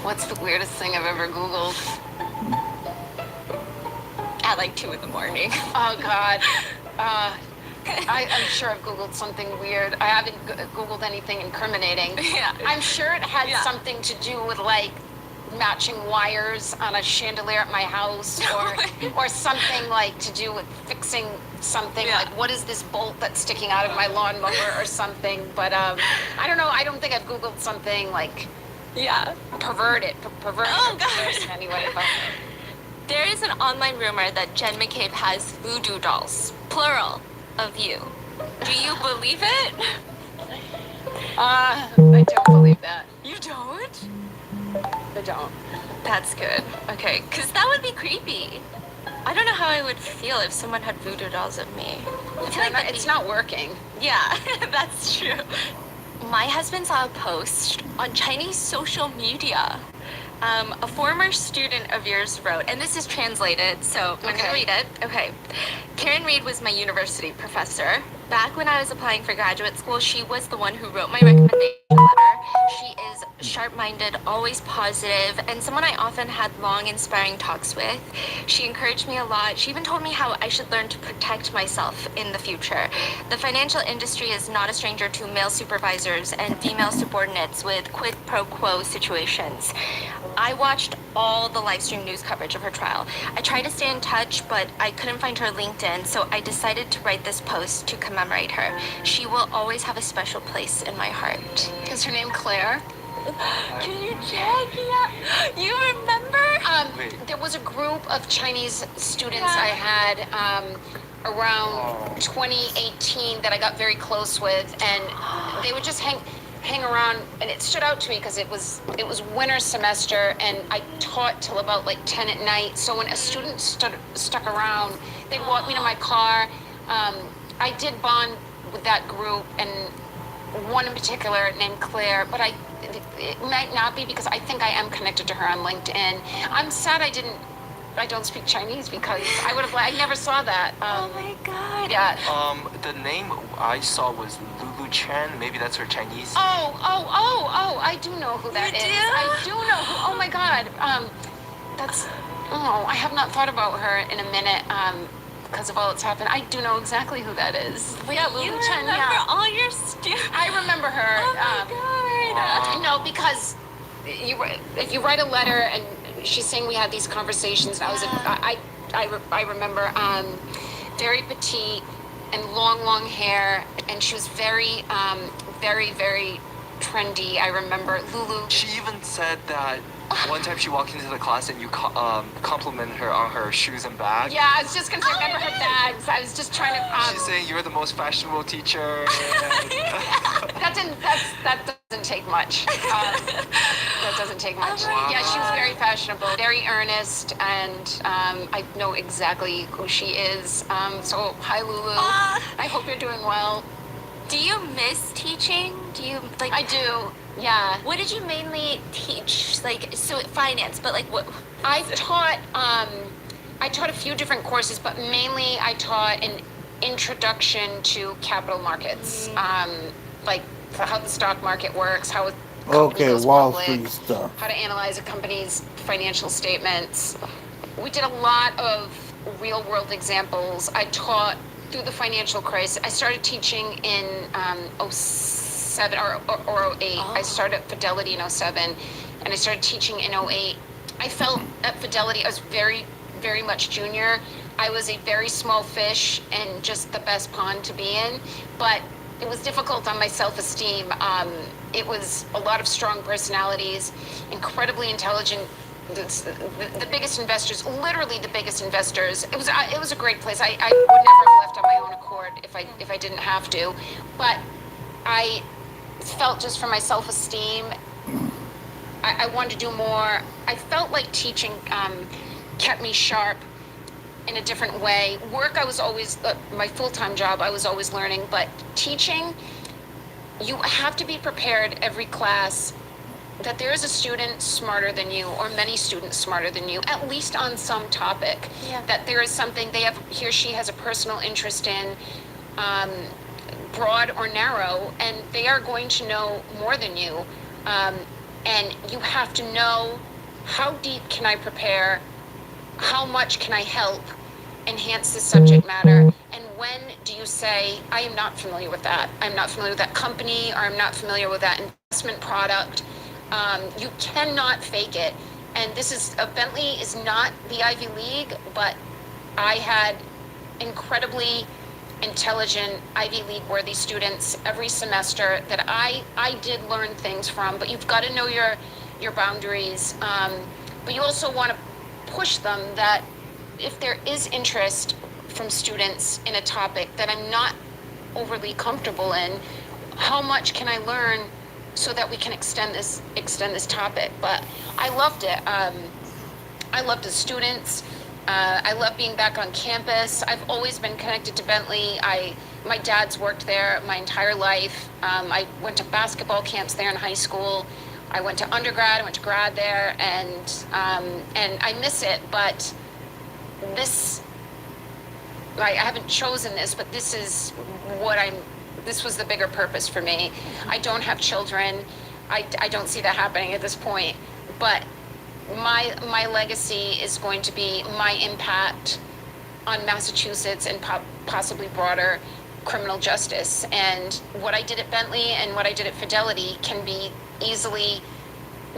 What's the weirdest thing I've ever Googled? At like 2 a.m. Oh God. I'm sure I've Googled something weird. I haven't Googled anything incriminating. Yeah. I'm sure it had something to do with like matching wires on a chandelier at my house, or something like to do with fixing something, like what is this bolt that's sticking out of my lawnmower or something. But I don't know. I don't think I've Googled something like perverted Oh, God. person anyway. But There is an online rumor that Jen McCabe has voodoo dolls, plural, of you. Do you believe it? I don't believe that. You don't? I don't. That's good. Okay, because that would be creepy. I don't know how I would feel if someone had voodoo dolls of me. I feel like it's not working. Yeah, that's true. My husband saw a post on Chinese social media. A former student of yours wrote, and this is translated, so I'm going to read it. Okay. Karen Reed was my university professor. Back when I was applying for graduate school, she was the one who wrote my recommendation letter. She is sharp-minded, always positive, and someone I often had long, inspiring talks with. She encouraged me a lot. She even told me how I should learn to protect myself in the future. The financial industry is not a stranger to male supervisors and female subordinates with quid pro quo situations. I watched all the live stream news coverage of her trial. I tried to stay in touch, but I couldn't find her LinkedIn, so I decided to write this post to commemorate her. She will always have a special place in my heart. Is her name Claire? Can you check? Yeah. You remember? There was a group of Chinese students I had around 2018 that I got very close with, and they would just hang around, and it stood out to me because it was winter semester, and I taught till about like 10 at night. So when a student stuck around, they'd walk me to my car. I did bond with that group, and one in particular named Claire, but it might not be because I think I am connected to her on LinkedIn. I'm sad I don't speak Chinese because I never saw that. Oh my God. Yeah. The name I saw was Lulu Chen. Maybe that's her Chinese. Oh, I do know who that is. I do know who, oh my God. I have not thought about her in a minute because of all that's happened. I do know exactly who that is. Wait, yeah, Lulu you Chen, remember all your students? I remember her. Oh my God. No, because if you write a letter and she's saying we had these conversations, and I remember very petite and long hair, and she was very very trendy. I remember Lulu. She even said that one time she walked into the class and you complimented her on her shoes and bag. Yeah, I was just gonna remember her bags. I was just trying to. She's saying you're the most fashionable teacher. That doesn't take much. That doesn't take much. Yeah, she was very fashionable, very earnest, and I know exactly who she is. So, hi, Lulu. I hope you're doing well. Do you miss teaching? Do you like? I do. Yeah. What did you mainly teach? Like, so finance, but like what? I taught a few different courses, but mainly I taught an introduction to capital markets, like how the stock market works, how a company Okay, goes Wall public, Street stuff. how to analyze a company's financial statements. We did a lot of real world examples. I taught through the financial crisis. I started teaching in 07 or 08. I started at Fidelity in 07, and I started teaching in 08. I felt at Fidelity I was very, very much junior. I was a very small fish and just the best pond to be in, but it was difficult on my self-esteem. It was a lot of strong personalities, incredibly intelligent, the biggest investors, literally the biggest investors. It was a great place. I would never have left on my own accord if I didn't have to, but I felt just for my self-esteem, I wanted to do more. I felt like teaching kept me sharp in a different way. Work, I was always, my full-time job, I was always learning, but teaching, you have to be prepared every class that there is a student smarter than you, or many students smarter than you, at least on some topic. Yeah. That there is something he or she has a personal interest in, broad or narrow, and they are going to know more than you. And you have to know, how deep can I prepare? How much can I help enhance the subject matter? And when do you say, I am not familiar with that. I'm not familiar with that company, or I'm not familiar with that investment product. You cannot fake it. And this is, Bentley is not the Ivy League, but I had incredibly intelligent Ivy League worthy students every semester that I did learn things from, but you've got to know your boundaries. But you also want to push them that if there is interest from students in a topic that I'm not overly comfortable in, how much can I learn so that we can extend this topic? But I loved it. I loved the students. I love being back on campus. I've always been connected to Bentley. My dad's worked there my entire life. I went to basketball camps there in high school. I went to undergrad, I went to grad there, and I miss it, but I haven't chosen this, but this is this was the bigger purpose for me. I don't have children. I don't see that happening at this point, but my legacy is going to be my impact on Massachusetts and possibly broader criminal justice. And what I did at Bentley and what I did at Fidelity can be easily,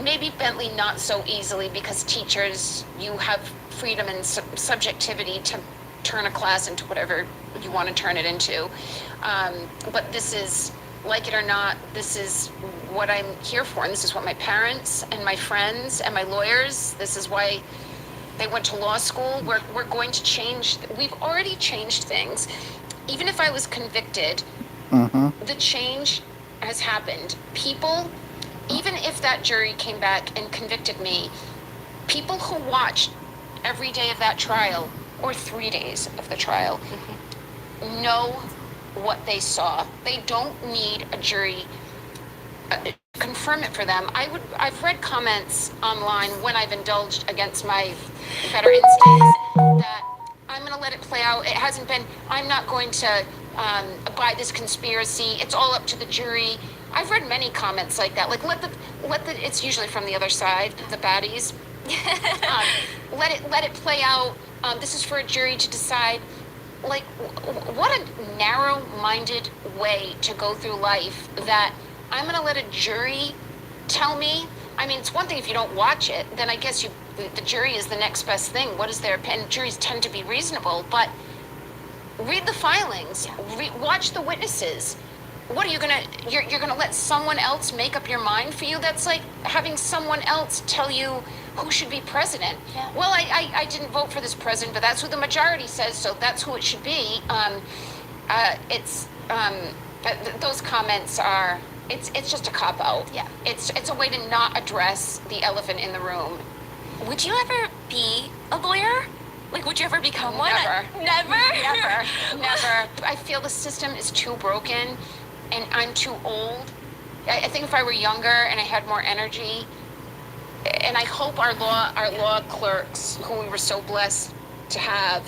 maybe Bentley not so easily, because teachers, you have freedom and subjectivity to turn a class into whatever you want to turn it into. But this is, like it or not, this is what I'm here for, and this is what my parents and my friends and my lawyers, this is why they went to law school. We're going to change. We've already changed things. Even if I was convicted, the change has happened. People, even if that jury came back and convicted me, people who watched every day of that trial, or 3 days of the trial, know what they saw. They don't need a jury to confirm it for them. I've read comments online when I've indulged against my better instincts that I'm going to let it play out. It hasn't been, I'm not going to buy this conspiracy. It's all up to the jury. I've read many comments like that. Like, let the it's usually from the other side, the baddies. Let it play out. This is for a jury to decide. Like, what a narrow-minded way to go through life, that I'm going to let a jury tell me. I mean, it's one thing if you don't watch it, then I guess the jury is the next best thing. What is their opinion? Juries tend to be reasonable, but read the filings, watch the witnesses. What are you gonna, you're gonna let someone else make up your mind for you? That's like having someone else tell you who should be president. Yeah. Well, I didn't vote for this president, but that's who the majority says, so that's who it should be. Those comments are it's just a cop out. Yeah. It's a way to not address the elephant in the room. Would you ever be a lawyer? Like, would you ever become one? Never. Never? Never. I feel the system is too broken, and I'm too old. I think if I were younger and I had more energy, and I hope our law clerks, who we were so blessed to have,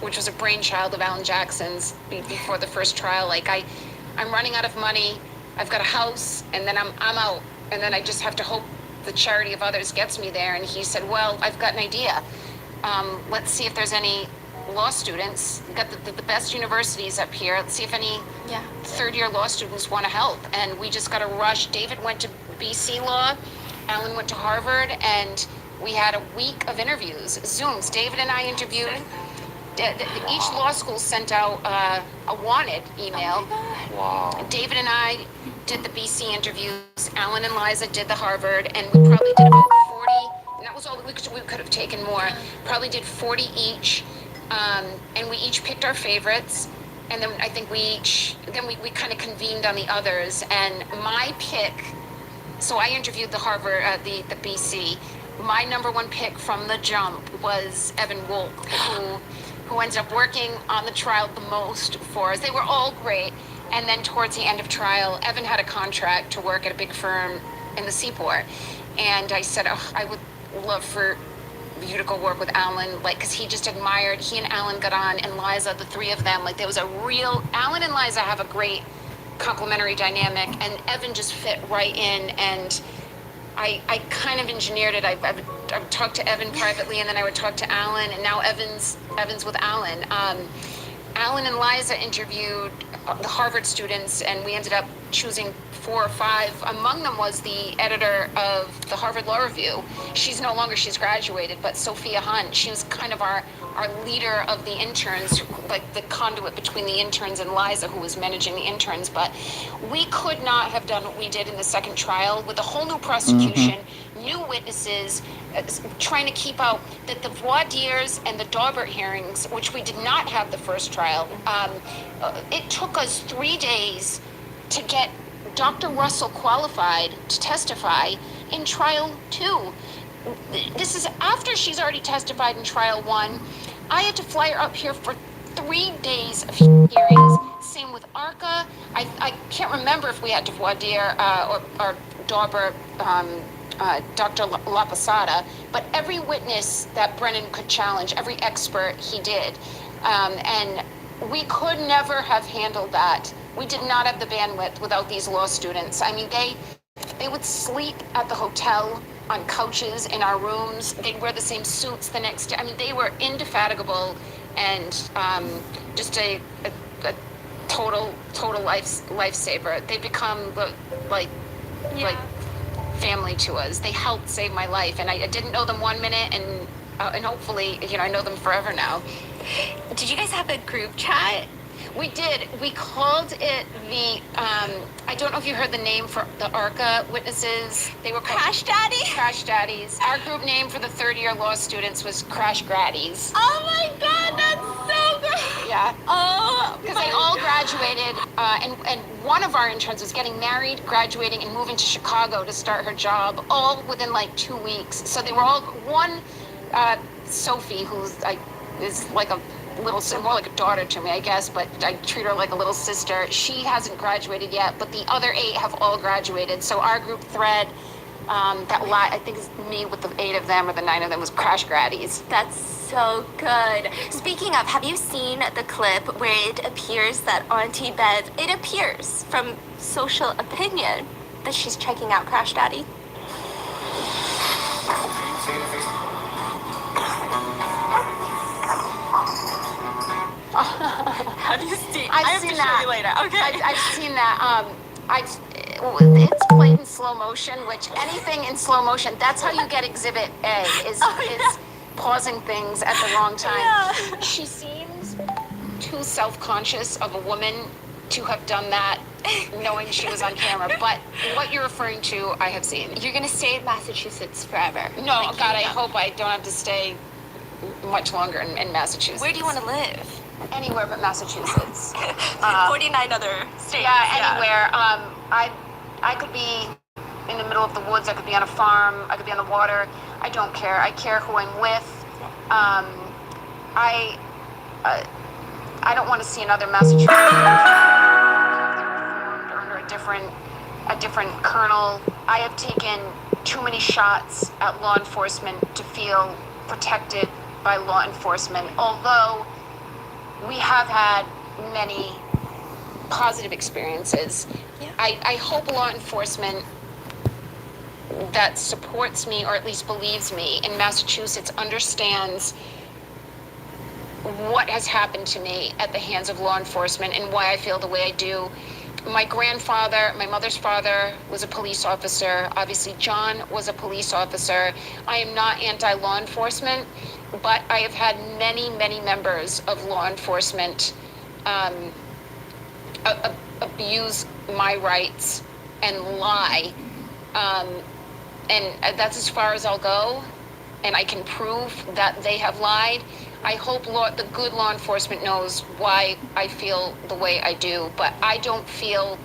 which was a brainchild of Alan Jackson's before the first trial. Like I'm running out of money. I've got a house, and then I'm out, and then I just have to hope the charity of others gets me there. And he said, "Well, I've got an idea. Let's see if there's any law students. We've got the best universities up here. Let's see if any third-year law students want to help." And we just got to rush. David went to BC Law. Alan went to Harvard, and we had a week of interviews, Zooms. David and I interviewed. Each law school sent out a wanted email. Wow. David and I did the BC interviews. Alan and Liza did the Harvard, and we probably did about 40. And that was all we could have taken more. Probably did 40 each, and we each picked our favorites. And then I think we kind of convened on the others. And my pick. So I interviewed the Harvard, the BC. My number one pick from the jump was Evan Wolk, who ended up working on the trial the most for us. They were all great. And then towards the end of trial, Evan had a contract to work at a big firm in the Seaport. And I said, "Oh, I would love for you to go work with Alan," like, because he and Alan got on, and Liza, the three of them, like, there was a real, Alan and Liza have a great complementary dynamic, and Evan just fit right in, and I kind of engineered it. I would talk to Evan privately, and then I would talk to Alan, and now Evan's with Alan. Alan and Liza interviewed the Harvard students, and we ended up choosing 4 or 5. Among them was the editor of the Harvard Law Review. She's graduated, but Sophia Hunt, she was kind of our leader of the interns, like the conduit between the interns and Liza, who was managing the interns. But we could not have done what we did in the second trial with a whole new prosecution, new witnesses, trying to keep out the voir dires and the Daubert hearings, which we did not have the first trial. It took us 3 days to get Dr. Russell qualified to testify in trial 2. This is after she's already testified in trial 1. I had to fly her up here for 3 days of hearings. Same with ARCA. I can't remember if we had to voir dire or Daubert, Dr. La Posada, but every witness that Brennan could challenge, every expert, he did. And we could never have handled that. We did not have the bandwidth without these law students. I mean, they would sleep at the hotel on couches in our rooms. They'd wear the same suits the next day. I mean, they were indefatigable and just a total lifesaver. They become like family to us. They helped save my life, and I didn't know them 1 minute, and hopefully, I know them forever now. Did you guys have a group chat? We did. We called it the, I don't know if you heard the name for the ARCA witnesses. They were called Crash Daddy? Crash Daddies. Our group name for the third-year law students was Crash Graddies. Oh my God, that's so good. Yeah. Oh, because they all graduated, and one of our interns was getting married, graduating, and moving to Chicago to start her job, all within like 2 weeks. So they were all one. Sophie, who's is like a little, more like a daughter to me, I guess, but I treat her like a little sister. She hasn't graduated yet, but the other 8 have all graduated. So our group thread, I think it's me with the 8 of them or the 9 of them, was Crash Graddies. That's so good. Speaking of, have you seen the clip where it appears that Auntie Bev, it appears from Social Opinion that she's checking out Crash Daddy? Have you seen? I've seen that. Show you later. Okay. I've seen that. It's played in slow motion, which anything in slow motion, that's how you get Exhibit A, is pausing things at the wrong time. Yeah. She seems too self-conscious of a woman to have done that, knowing she was on camera. But what you're referring to, I have seen. You're gonna stay in Massachusetts forever. No, God, I hope I don't have to stay much longer in Massachusetts. Where do you want to live? Anywhere but Massachusetts. 49 other states. Yeah, anywhere. I could be in the middle of the woods. I could be on a farm. I could be on the water. I don't care. I care who I'm with. I don't want to see another Massachusetts under a different colonel. I have taken too many shots at law enforcement to feel protected by law enforcement, although we have had many positive experiences. Yeah. I hope law enforcement that supports me, or at least believes me, in Massachusetts understands what has happened to me at the hands of law enforcement and why I feel the way I do. My grandfather, my mother's father, was a police officer. Obviously, John was a police officer. I am not anti-law enforcement, but I have had many, many members of law enforcement abuse my rights and lie. And that's as far as I'll go. And I can prove that they have lied. I hope the good law enforcement knows why I feel the way I do, but I don't feel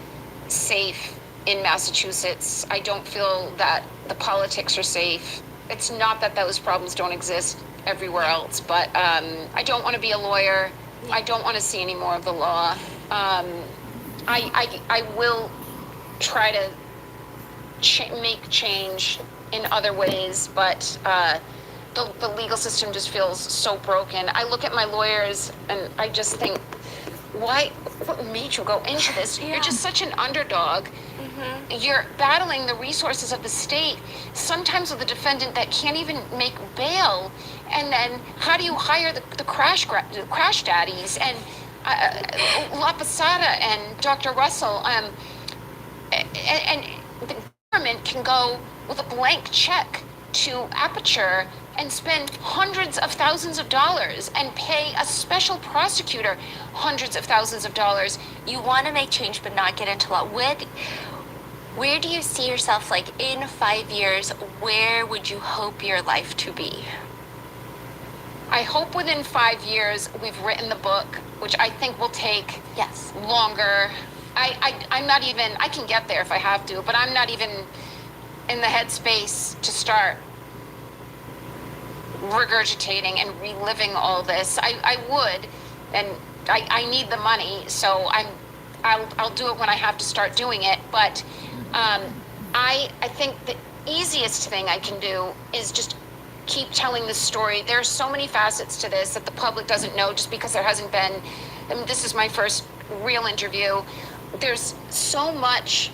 safe in Massachusetts. I don't feel that the politics are safe. It's not that those problems don't exist everywhere else, but I don't want to be a lawyer. I don't want to see any more of the law. I will try to make change in other ways, but the legal system just feels so broken. I look at my lawyers and I just think, what made you go into this? You're just such an underdog. You're battling the resources of the state, sometimes with a defendant that can't even make bail. And then how do you hire the crash daddies and La Posada and Dr. Russell? And the government can go with a blank check to Aperture and spend hundreds of thousands of dollars and pay a special prosecutor hundreds of thousands of dollars. You want to make change but not get into law. Where do you see yourself, like, in 5 years? Where would you hope your life to be? I hope within 5 years we've written the book, which I think will take longer. I'm not even, I can get there if I have to, but I'm not even in the headspace to start regurgitating and reliving all this. I would, and I need the money, so I'll do it when I have to start doing it. But I think the easiest thing I can do is just keep telling this story. There are so many facets to this that the public doesn't know just because there hasn't been, I mean, this is my first real interview. There's so much.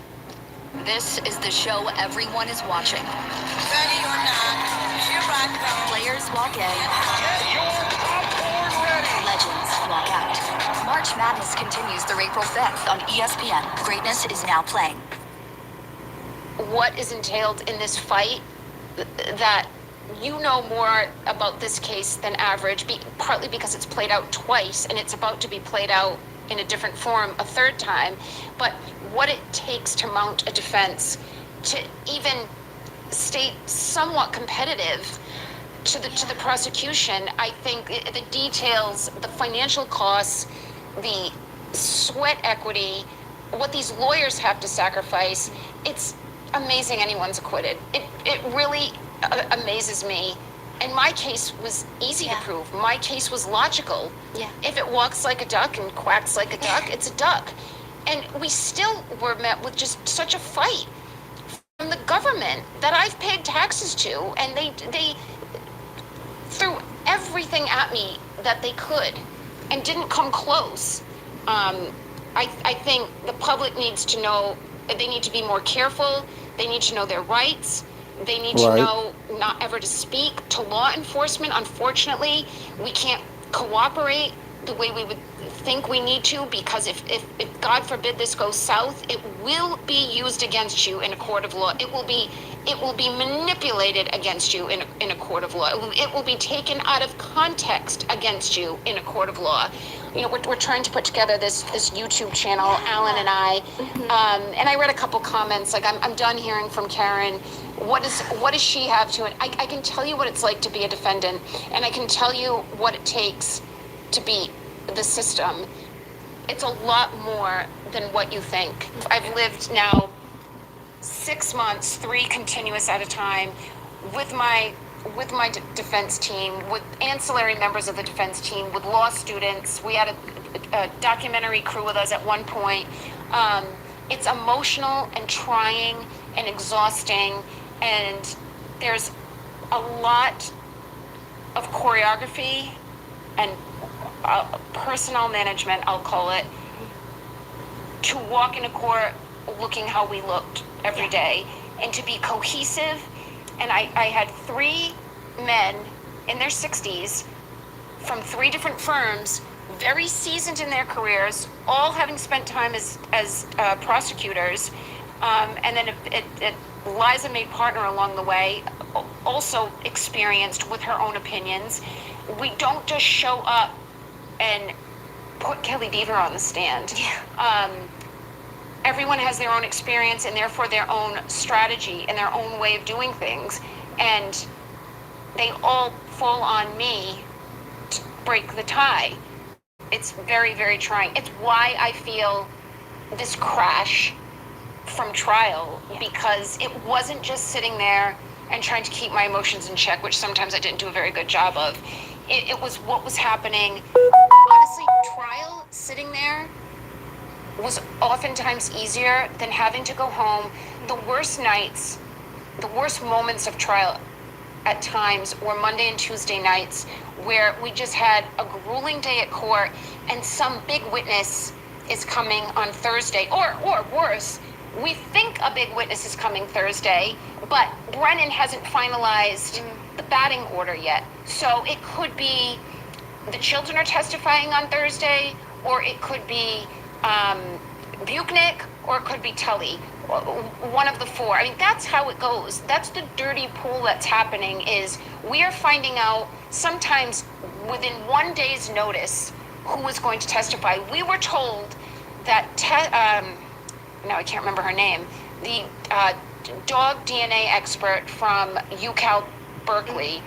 This is the show everyone is watching. Ready or not, here I come. Players walk in. Get your popcorn ready. Legends walk out. March Madness continues through April 5th on ESPN. Greatness is now playing. What is entailed in this fight, that you know more about this case than average, partly because it's played out twice and it's about to be played out in a different form a third time, but what it takes to mount a defense, to even stay somewhat competitive to the prosecution. I think the details, the financial costs, the sweat equity, what these lawyers have to sacrifice, it's amazing anyone's acquitted. It really amazes me. And my case was easy to prove. My case was logical. Yeah. If it walks like a duck and quacks like a duck, it's a duck. And we still were met with just such a fight from the government that I've paid taxes to, and they threw everything at me that they could and didn't come close. I think the public needs to know that they need to be more careful. They need to know their rights. They need to know not ever to speak to law enforcement. Unfortunately, we can't cooperate the way we would think we need to, because if God forbid this goes south, it will be used against you in a court of law. It will be manipulated against you in a court of law. It will be taken out of context against you in a court of law. You know, we're trying to put together this YouTube channel, Alan and I, and I read a couple comments, like, I'm done hearing from Karen. What does she have to it? I can tell you what it's like to be a defendant, and I can tell you what it takes to be the system, it's a lot more than what you think. I've lived now 6 months, 3 continuous at a time, with my defense team, with ancillary members of the defense team, with law students. We had a documentary crew with us at one point. It's emotional and trying and exhausting, and there's a lot of choreography and personnel management, I'll call it, to walk into court looking how we looked every day, and to be cohesive. And I had 3 men in their 60s from 3 different firms, very seasoned in their careers, all having spent time as prosecutors, and then Liza made partner along the way, also experienced with her own opinions. We don't just show up and put Kelly Deaver on the stand. Everyone has their own experience and therefore their own strategy and their own way of doing things, and they all fall on me to break the tie. It's very, very trying. It's why I feel this crash from trial, because it wasn't just sitting there and trying to keep my emotions in check, which sometimes I didn't do a very good job of. It was what was happening. Honestly, trial, sitting there, was oftentimes easier than having to go home. The worst nights, the worst moments of trial at times were Monday and Tuesday nights, where we just had a grueling day at court and some big witness is coming on Thursday, or worse, we think a big witness is coming Thursday, but Brennan hasn't finalized the batting order yet. So it could be the children are testifying on Thursday, or it could be Buchnick, or it could be Tully, one of the 4. I mean, that's how it goes. That's the dirty pool that's happening, is we are finding out sometimes within 1 day's notice who is going to testify. We were told that, now I can't remember her name, the dog DNA expert from UCal Berkeley,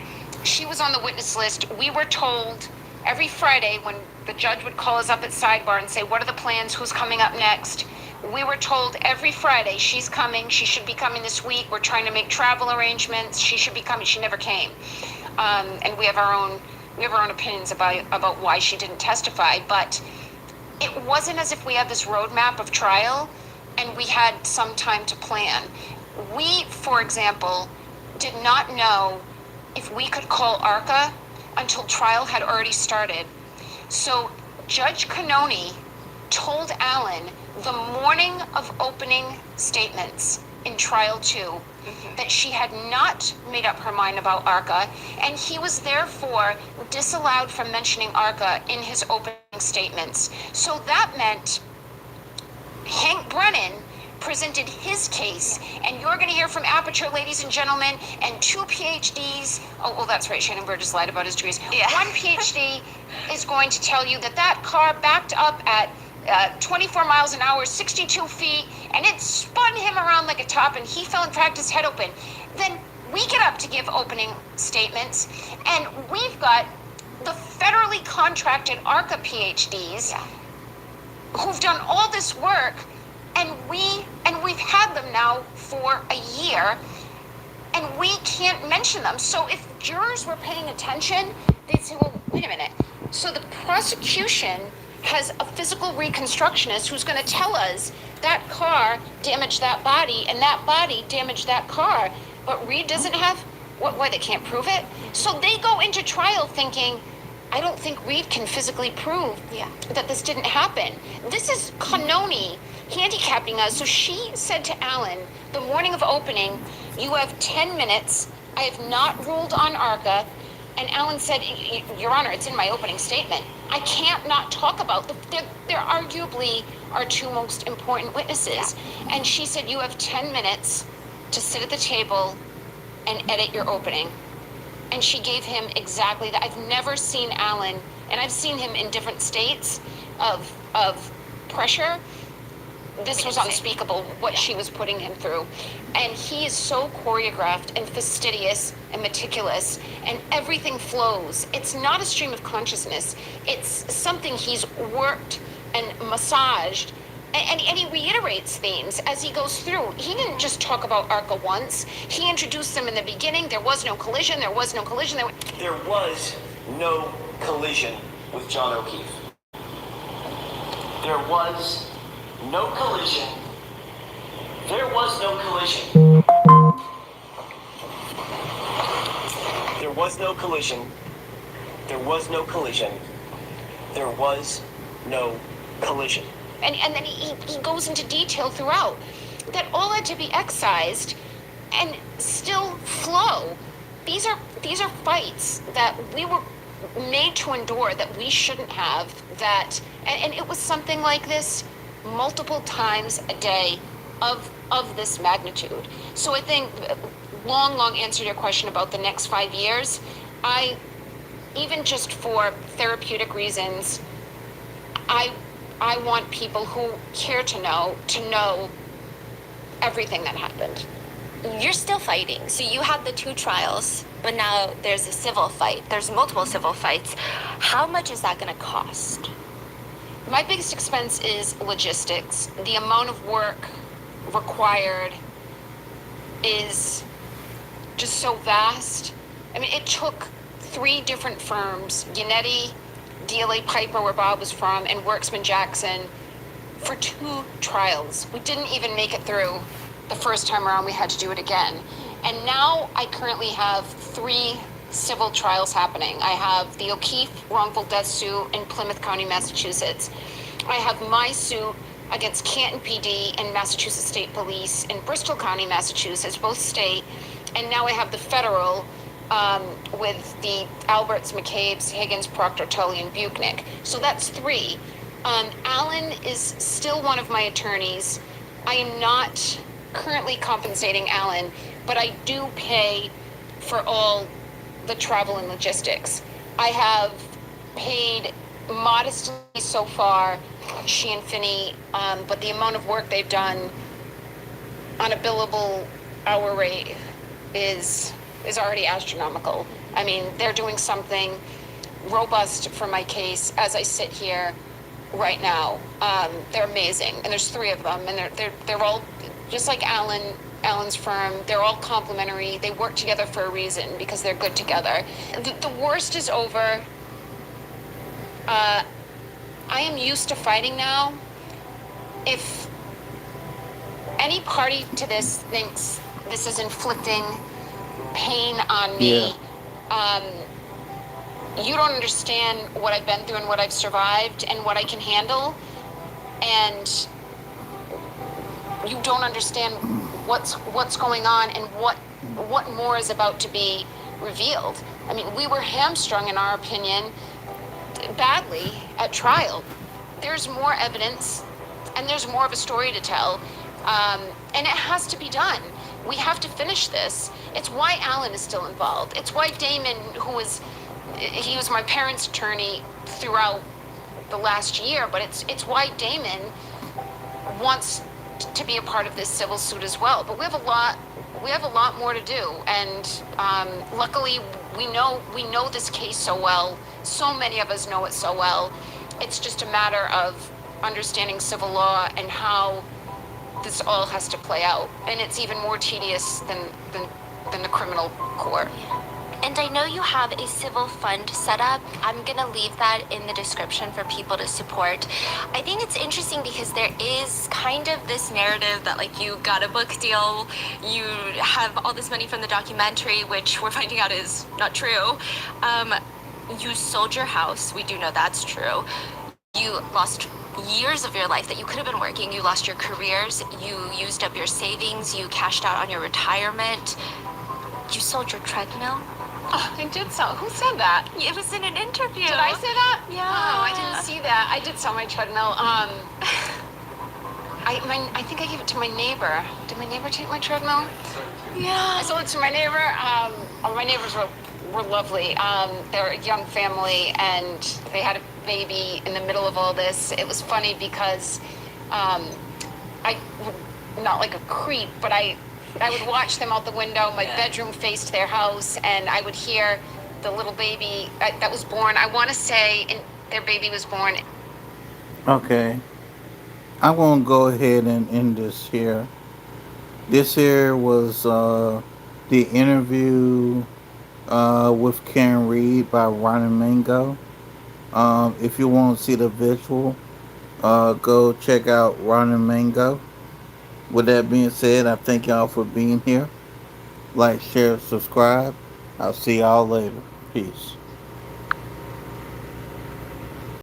she was on the witness list. We were told every Friday when the judge would call us up at sidebar and say, what are the plans, who's coming up next? We were told every Friday, she's coming, she should be coming this week, we're trying to make travel arrangements, she should be coming. She never came. And we have our own opinions about why she didn't testify, but it wasn't as if we had this roadmap of trial and we had some time to plan. We, for example, did not know if we could call ARCA until trial had already started. So Judge Cannoni told Alan the morning of opening statements in trial 2 that she had not made up her mind about ARCA, and he was therefore disallowed from mentioning ARCA in his opening statements. So that meant Hank Brennan presented his case, and you're going to hear from Aperture, ladies and gentlemen, and 2 PhDs. Oh, well, that's right, Shannon Burgess lied about his degrees. Yeah. 1 PhD is going to tell you that car backed up at 24 miles an hour, 62 feet, and it spun him around like a top, and he fell and cracked his head open. Then we get up to give opening statements, and we've got the federally contracted ARCA PhDs who've done all this work, and we've had them now for a year, and we can't mention them. So if jurors were paying attention, they'd say, well, wait a minute. So the prosecution has a physical reconstructionist who's going to tell us that car damaged that body and that body damaged that car, but Reed doesn't have, why they can't prove it? So they go into trial thinking, I don't think Reed can physically prove that this didn't happen. This is Cannoni handicapping us. So she said to Alan, the morning of opening, you have 10 minutes. I have not ruled on ARCA. And Alan said, Your Honor, it's in my opening statement. I can't not talk about they're arguably our 2 most important witnesses. And she said, you have 10 minutes to sit at the table and edit your opening. And she gave him exactly that. I've never seen Alan, and I've seen him in different states of pressure. this was unspeakable, what she was putting him through. And he is so choreographed and fastidious and meticulous, and everything flows. It's not a stream of consciousness. It's something he's worked and massaged. And he reiterates things as he goes through. He didn't just talk about ARCA once. He introduced them in the beginning. There was no collision. There was no collision. There was no collision with John O'Keefe. There was no collision. There was no collision. There was no collision. There was no collision. There was no collision. And then he goes into detail throughout that all had to be excised and still flow. These are fights that we were made to endure, that we shouldn't have, that and it was something like this multiple times a day of this magnitude. So I think long answer to your question about the next 5 years, I even just for therapeutic reasons, I want people who care to know everything that happened. You're still fighting. So you had the 2 trials, but now there's a civil fight. There's multiple civil fights. How much is that going to cost? My biggest expense is logistics. The amount of work required is just so vast. I mean, it took 3 different firms, Yannetti, DLA Piper, where Bob was from, and Worksman Jackson, for 2 trials. We didn't even make it through the first time around. We had to do it again. And now I currently have 3 civil trials happening. I have the O'Keefe wrongful death suit in Plymouth County, Massachusetts. I have my suit against Canton PD and Massachusetts State Police in Bristol County, Massachusetts, both state. And now I have the federal with the Alberts, McCabe's, Higgins, Proctor, Tully, and Buchnick. So that's 3. Alan is still one of my attorneys. I am not currently compensating Alan, but I do pay for all the travel and logistics. I have paid modestly so far, she and Finney, but the amount of work they've done on a billable hour rate is already astronomical. I mean, they're doing something robust for my case as I sit here right now. They're amazing, and there's 3 of them, and they're all just like Alan's firm. They're all complementary. They work together for a reason because they're good together. The worst is over. I am used to fighting now. If any party to this thinks this is inflicting pain on me, you don't understand what I've been through and what I've survived and what I can handle, and you don't understand what's going on and what more is about to be revealed. I mean, we were hamstrung, in our opinion, badly at trial. There's more evidence and there's more of a story to tell, and it has to be done. We have to finish this. It's why Alan is still involved. It's why Damon, he was my parents' attorney throughout the last year, but it's why Damon wants to be a part of this civil suit as well. But we have a lot more to do, and luckily we know this case so well. So many of us know it so well. It's just a matter of understanding civil law and how this all has to play out, and it's even more tedious than the criminal court. And I know you have a civil fund set up. I'm gonna leave that in the description for people to support. I think it's interesting because there is kind of this narrative that like you got a book deal, you have all this money from the documentary, which we're finding out is not true. You sold your house, we do know that's true. You lost years of your life that you could have been working. You lost your careers, you used up your savings, you cashed out on your retirement. You sold your treadmill. Oh, I did sell. Who said that? It was in an interview. Did I say that? Yeah. Oh, I didn't see that. I did sell my treadmill. I think I gave it to my neighbor. Did my neighbor take my treadmill? Yeah. I sold it to my neighbor. My neighbors were lovely. They're a young family, and they had a baby in the middle of all this. It was funny because not like a creep, but I would watch them out the window. My bedroom faced their house, and I would hear the little baby that was born. I want to say their baby was born. Okay. I'm going to go ahead and end this here. This here was the interview with Karen Reed by Ronnie Mango. If you want to see the visual, go check out Ronnie Mango. With that being said, I thank y'all for being here. Like, share, subscribe. I'll see y'all later. Peace.